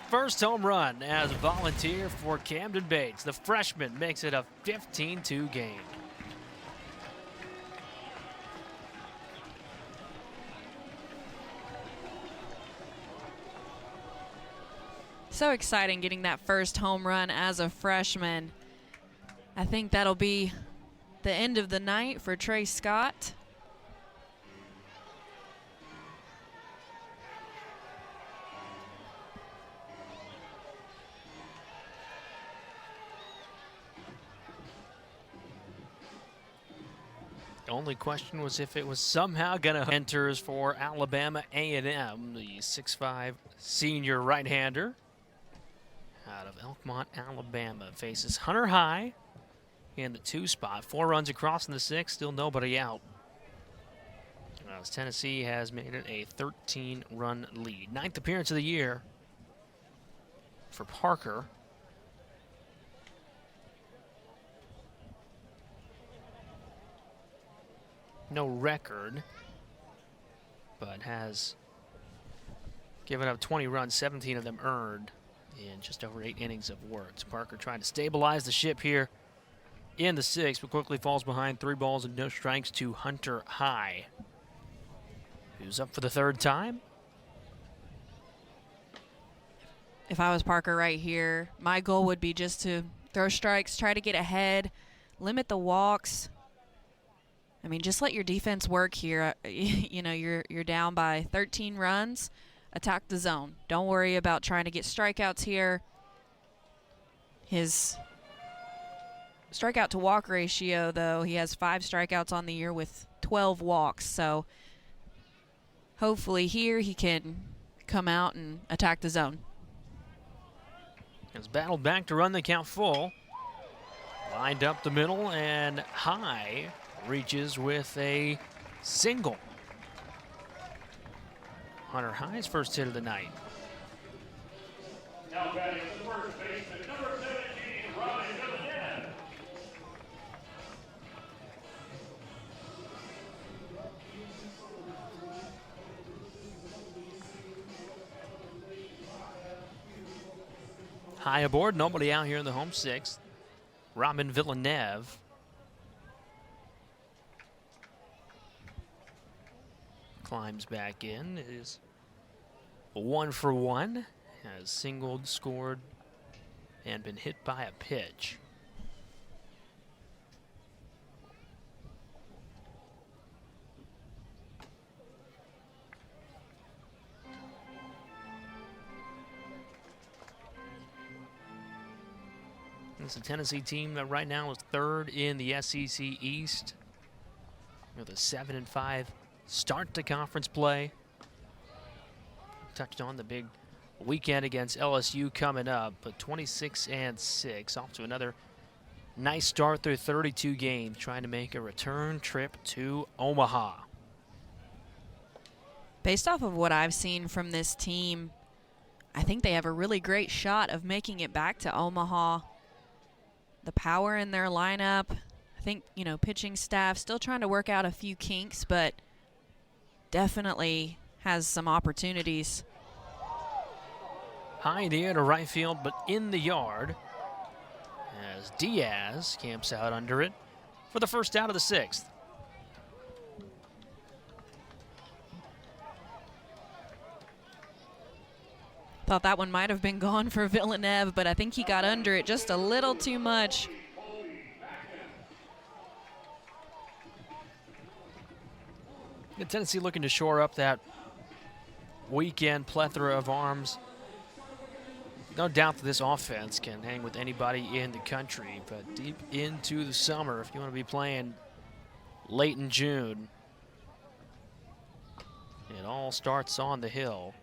First home run as a Volunteer for Camden Bates. The freshman makes it a 15-2 game. So exciting getting that first home run as a freshman. I think that'll be the end of the night for Trey Scott. The only question was if it was somehow going to enters for Alabama A&M, the 6'5" senior right-hander out of Elkmont, Alabama, faces Hunter High in the 2 spot. 4 runs across in the 6th, still nobody out. As Tennessee has made it a 13-run lead. 9th appearance of the year for Parker. No record, but has given up 20 runs, 17 of them earned in just over 8 innings of work. So Parker trying to stabilize the ship here in the 6th, but quickly falls behind 3 balls and no strikes to Hunter High, who's up for the 3rd time. If I was Parker right here, my goal would be just to throw strikes, try to get ahead, limit the walks. I mean, just let your defense work here. You know, you're down by 13 runs. Attack the zone. Don't worry about trying to get strikeouts here. His strikeout to walk ratio, though, he has 5 strikeouts on the year with 12 walks. So hopefully here he can come out and attack the zone. Has battled back to run the count full. Lined up the middle, and High reaches with a single. Hunter High's first hit of the night. Now batting at the first baseman, number 17, Ryan Villeneuve. High aboard, nobody out here in the home 6th. Robin Villeneuve. Climbs back in, is 1 for 1, has singled, scored, and been hit by a pitch. It's a Tennessee team that right now is 3rd in the SEC East with a 7-5 start to conference play. Touched on the big weekend against LSU coming up, but 26-6, off to another nice start through 32 games, trying to make a return trip to Omaha. Based off of what I've seen from this team, I think they have a really great shot of making it back to Omaha. The power in their lineup, I think, you know, pitching staff still trying to work out a few kinks, but definitely has some opportunities. High in the air to right field, but in the yard as Diaz camps out under it for the first out of the 6th. Thought that one might have been gone for Villeneuve, but I think he got under it just a little too much. Tennessee looking to shore up that weekend plethora of arms. No doubt that this offense can hang with anybody in the country, but deep into the summer, if you want to be playing late in June, it all starts on the hill.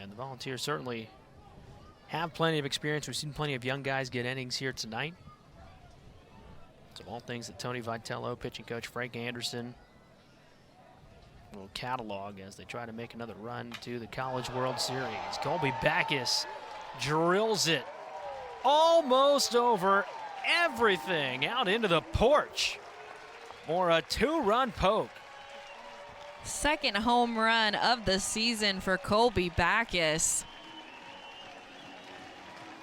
And the Volunteers certainly have plenty of experience. We've seen plenty of young guys get innings here tonight. So all things that Tony Vitello, pitching coach Frank Anderson, will catalog as they try to make another run to the College World Series. Colby Backus drills it almost over everything out into the porch for a 2-run poke. Second home run of the season for Colby Backus.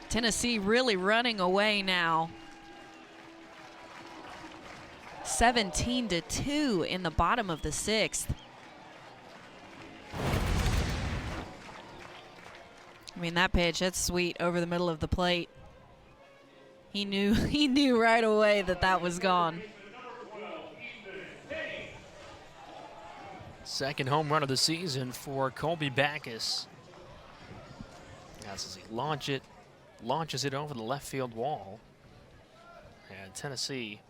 Tennessee really running away now. 17-2 in the bottom of the 6th. I mean, that pitch, that's sweet over the middle of the plate. He knew right away that that was gone. Second home run of the season for Colby Backus. As he launches it over the left field wall. And Tennessee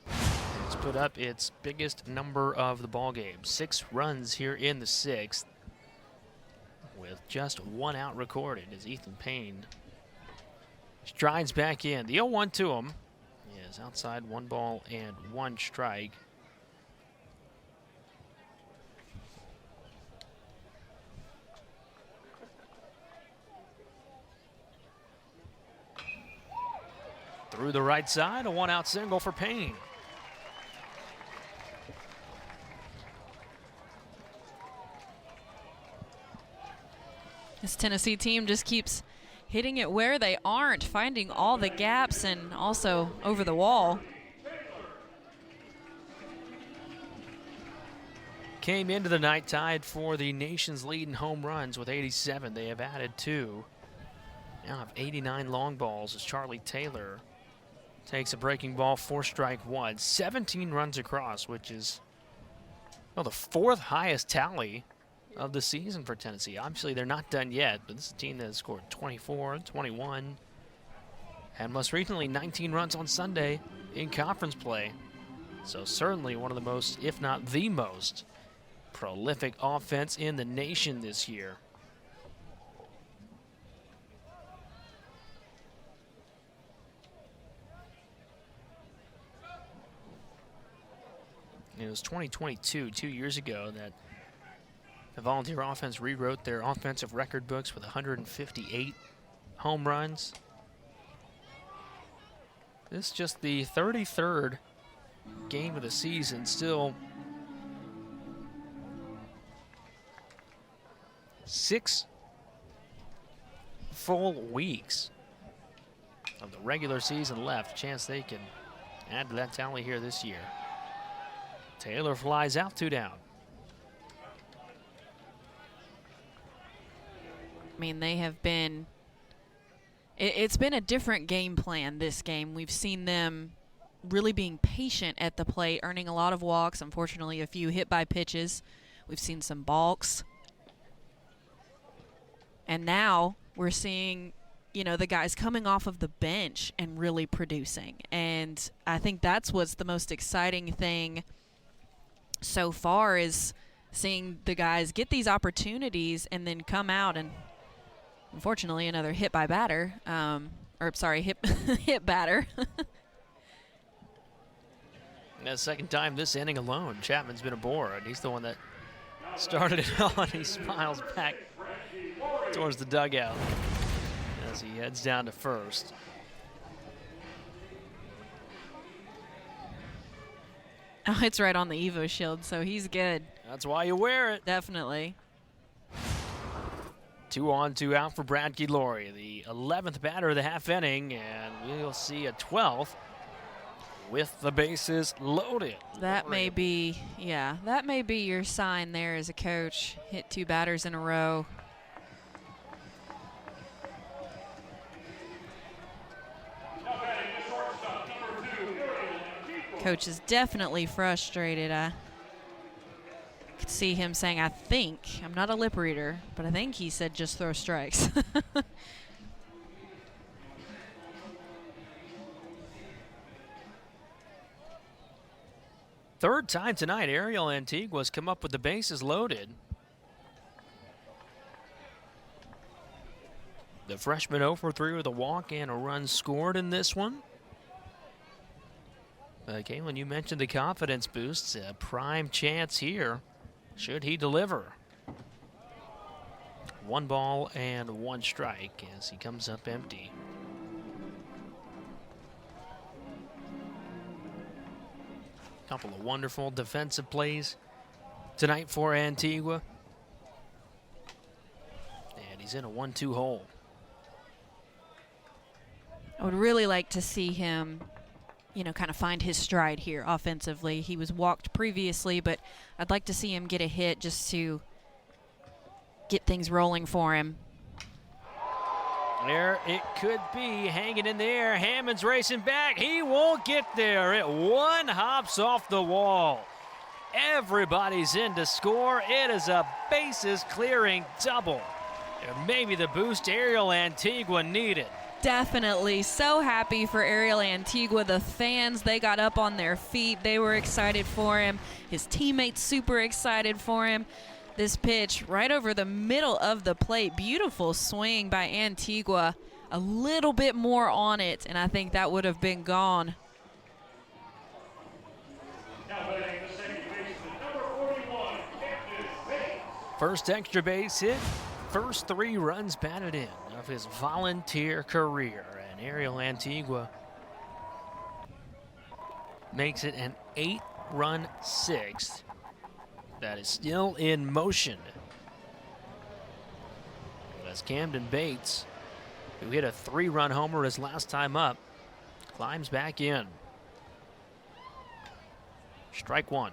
has put up its biggest number of the ball game. 6 runs here in the 6th, with just 1 out recorded as Ethan Payne strides back in. The 0-1 to him is outside, 1 ball and 1 strike. Through the right side, a 1-out single for Payne. This Tennessee team just keeps hitting it where they aren't, finding all the gaps and also over the wall. Came into the night tied for the nation's lead in home runs with 87. They have added 2. Now have 89 long balls as Charlie Taylor takes a breaking ball, 4-strike 1. 17 runs across, which is the 4th highest tally of the season for Tennessee. Obviously, they're not done yet, but this is a team that has scored 24, 21, and most recently 19 runs on Sunday in conference play. So certainly one of the most, if not the most, prolific offense in the nation this year. It was 2022, 2 years ago, that the Volunteer offense rewrote their offensive record books with 158 home runs. This is just the 33rd game of the season, still 6 full weeks of the regular season left. Chance they can add to that tally here this year. Taylor flies out, 2 down. I mean, they have been, it's been a different game plan this game. We've seen them really being patient at the plate, earning a lot of walks, unfortunately a few hit by pitches. We've seen some balks. And now we're seeing, the guys coming off of the bench and really producing. And I think that's what's the most exciting thing so far, is seeing the guys get these opportunities and then come out and, unfortunately, another hit by batter, hit batter. The second time this inning alone, Chapman's been aboard. He's the one that started it on. He smiles back towards the dugout as he heads down to first. Oh, it's right on the Evo shield, so he's good. That's why you wear it. Definitely. 2 on, 2 out for Bradkey Laurie, the 11th batter of the half inning, and we'll see a 12th with the bases loaded. That may be, yeah, that may be your sign there as a coach. Hit 2 batters in a row. Coach is definitely frustrated. I could see him saying, I think, I'm not a lip reader, but I think he said just throw strikes. Third time tonight, Ariel Antigua's come up with the bases loaded. The freshman 0 for 3 with a walk and a run scored in this one. Kaylin, you mentioned the confidence boosts. A prime chance here, should he deliver. 1 ball and 1 strike as he comes up empty. Couple of wonderful defensive plays tonight for Antigua. And he's in a 1-2 hole. I would really like to see him, you know, kind of find his stride here offensively. He was walked previously, but I'd like to see him get a hit just to get things rolling for him. There it could be, hanging in the air. Hammond's racing back. He won't get there. It one hops off the wall. Everybody's in to score. It is a bases clearing double. And maybe the boost Ariel Antigua needed. Definitely. So happy for Ariel Antigua. The fans, they got up on their feet. They were excited for him. His teammates super excited for him. This pitch right over the middle of the plate. Beautiful swing by Antigua. A little bit more on it, and I think that would have been gone. Now batting the second baseman, number 41, Captain Bates. First extra base hit, first 3 runs batted in of his volunteer career. And Ariel Antigua makes it an 8-run sixth that is still in motion. As Camden Bates, who hit a 3-run homer his last time up, climbs back in. Strike 1.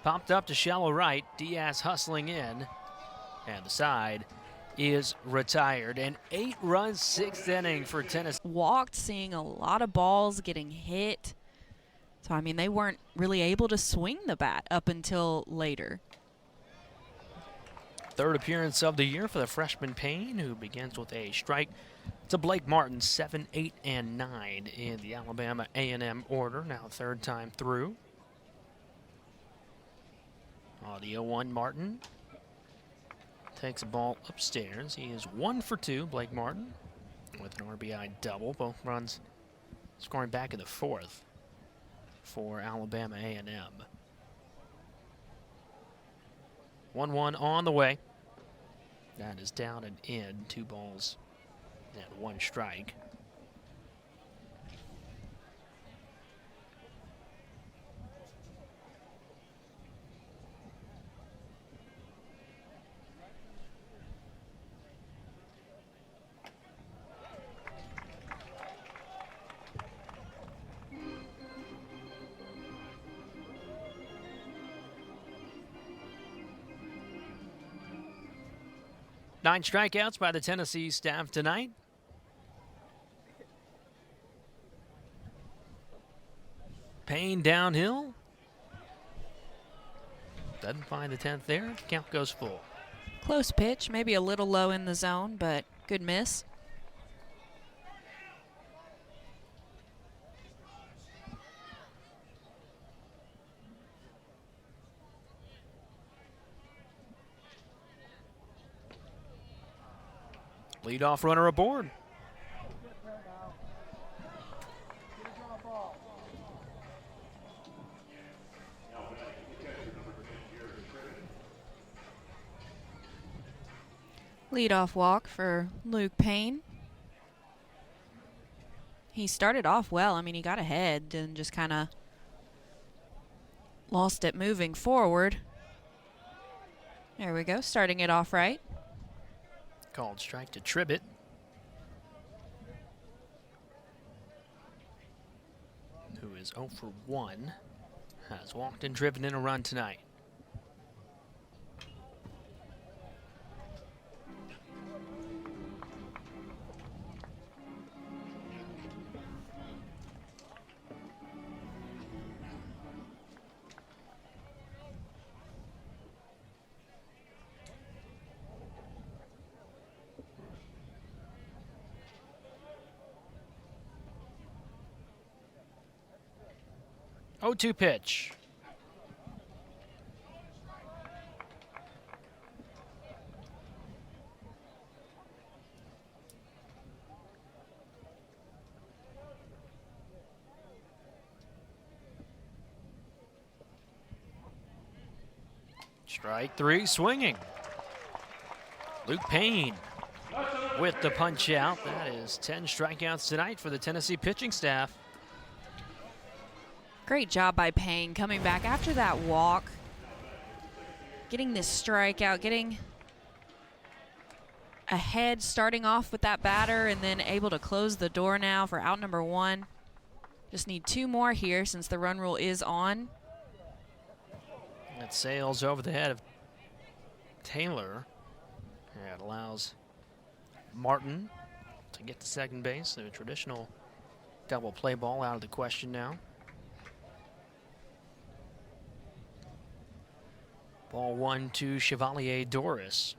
Popped up to shallow right. Diaz hustling in. And the side is retired. An 8-run 6th inning for Tennessee. Walked, seeing a lot of balls getting hit. So, I mean, they weren't really able to swing the bat up until later. Third appearance of the year for the freshman Payne, who begins with a strike to Blake Martin, 7, 8, and 9 in the Alabama A&M order. Now 3rd time through. Audio 1, Martin takes a ball upstairs. He is 1 for 2, Blake Martin, with an RBI double. Both runs scoring back in the 4th for Alabama A&M. 1-1 on the way. That is down and in. 2 balls and 1 strike. Nine strikeouts by the Tennessee staff tonight. Payne downhill. Doesn't find the 10th there. Count goes full. Close pitch, maybe a little low in the zone, but good miss. Leadoff runner aboard. Leadoff walk for Luke Payne. He started off well. I mean, he got ahead and just kind of lost it moving forward. There we go, starting it off right. Called strike to Tribbett. Who is 0 for 1. Has walked and driven in a run tonight. Oh, 2 pitch. Strike 3, swinging. Luke Payne with the punch out. That is 10 strikeouts tonight for the Tennessee pitching staff. Great job by Payne coming back after that walk. Getting this strikeout, getting ahead, starting off with that batter, and then able to close the door now for out number 1. Just need 2 more here since the run rule is on. That sails over the head of Taylor. That allows Martin to get to second base. The traditional double play ball out of the question now. Ball 1 to Chevalier Doris.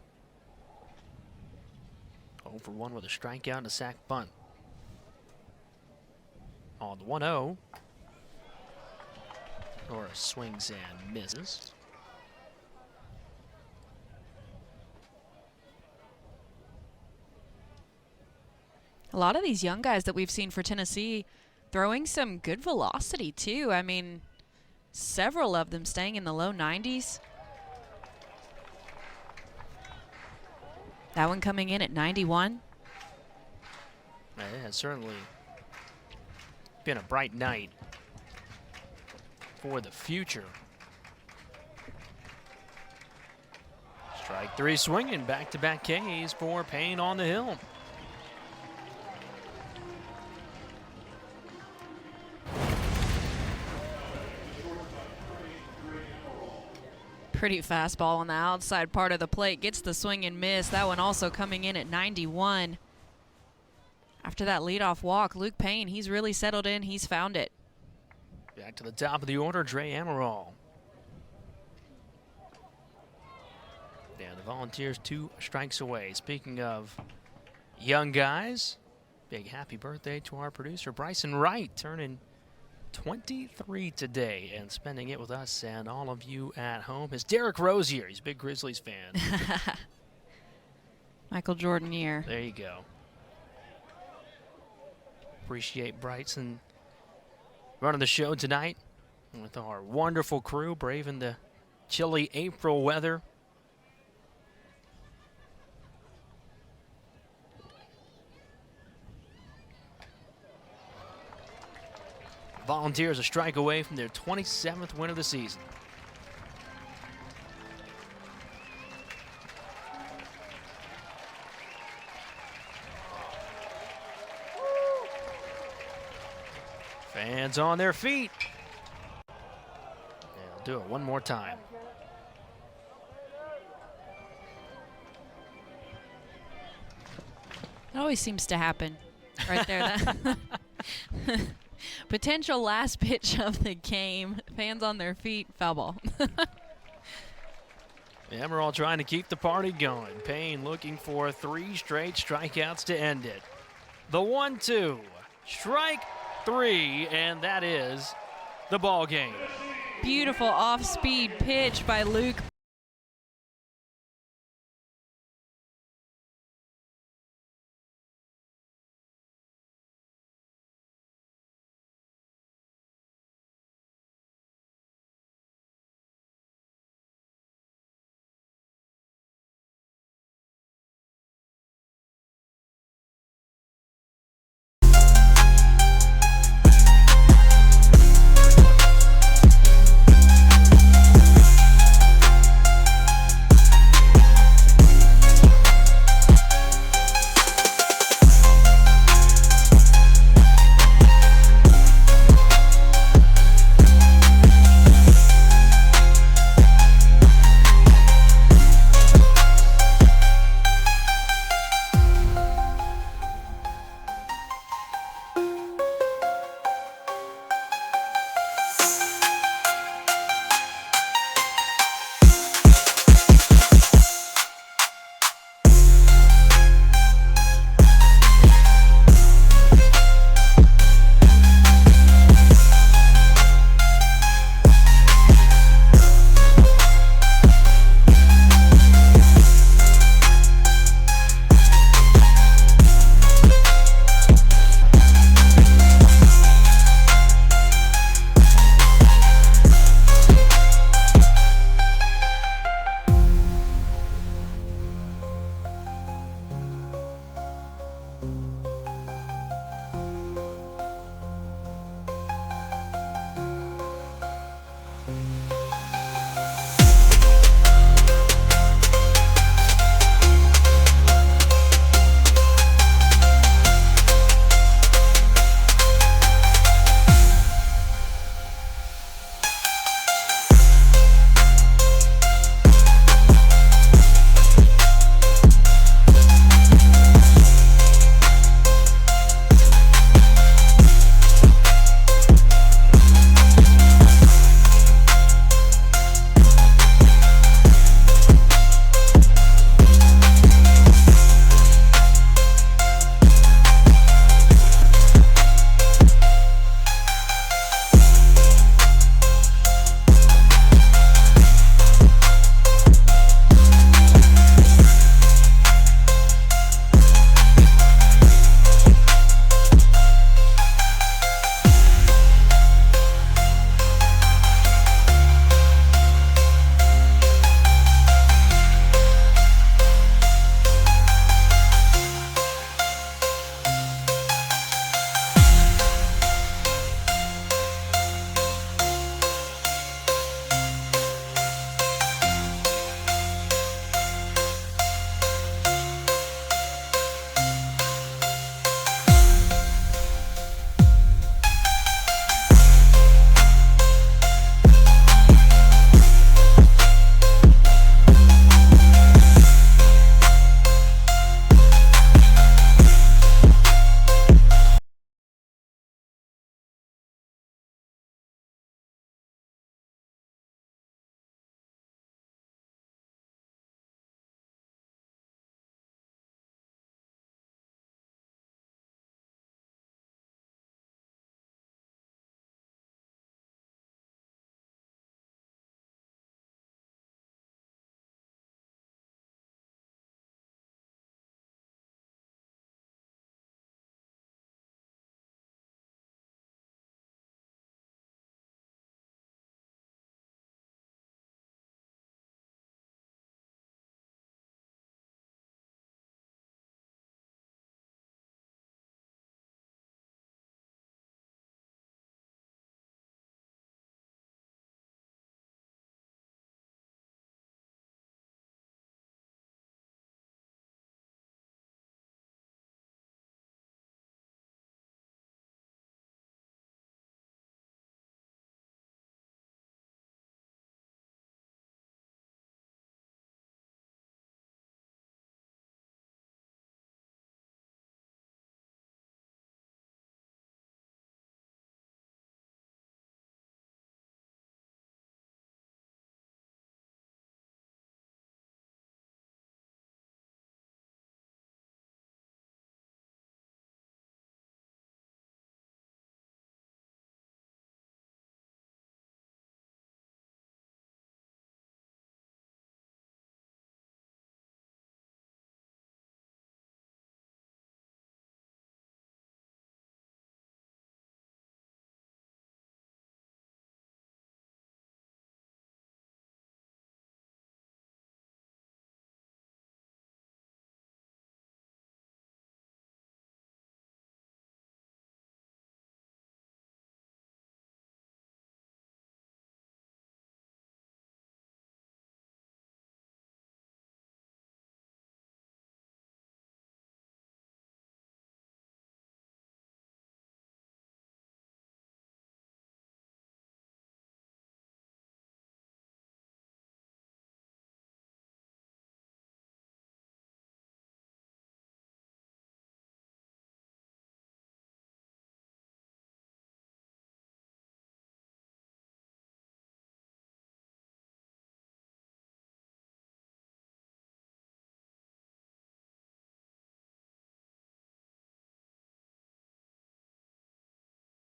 0 for 1 with a strikeout and a sac bunt. On the 1-0. Doris swings and misses. A lot of these young guys that we've seen for Tennessee throwing some good velocity too. I mean, several of them staying in the low 90s. That one coming in at 91. It has certainly been a bright night for the future. Strike 3 swinging, back-to-back Ks for Payne on the hill. Pretty fastball on the outside part of the plate. Gets the swing and miss. That one also coming in at 91. After that leadoff walk, Luke Payne, he's really settled in. He's found it. Back to the top of the order, Dre Amaral. Yeah, the Volunteers 2 strikes away. Speaking of young guys, big happy birthday to our producer, Bryson Wright, turning 23 today and spending it with us and all of you at home. Is Derek Rozier. He's a big Grizzlies fan. Michael Jordan year. There you go. Appreciate Bryson running the show tonight with our wonderful crew, braving the chilly April weather. Volunteers a strike away from their 27th win of the season. Fans on their feet. They'll do it one more time. It always seems to happen right there. That potential last pitch of the game. Fans on their feet. Foul ball. Amaral trying to keep the party going. Payne looking for 3 straight strikeouts to end it. The 1-2. Strike 3, and that is the ball game. Beautiful off-speed pitch by Luke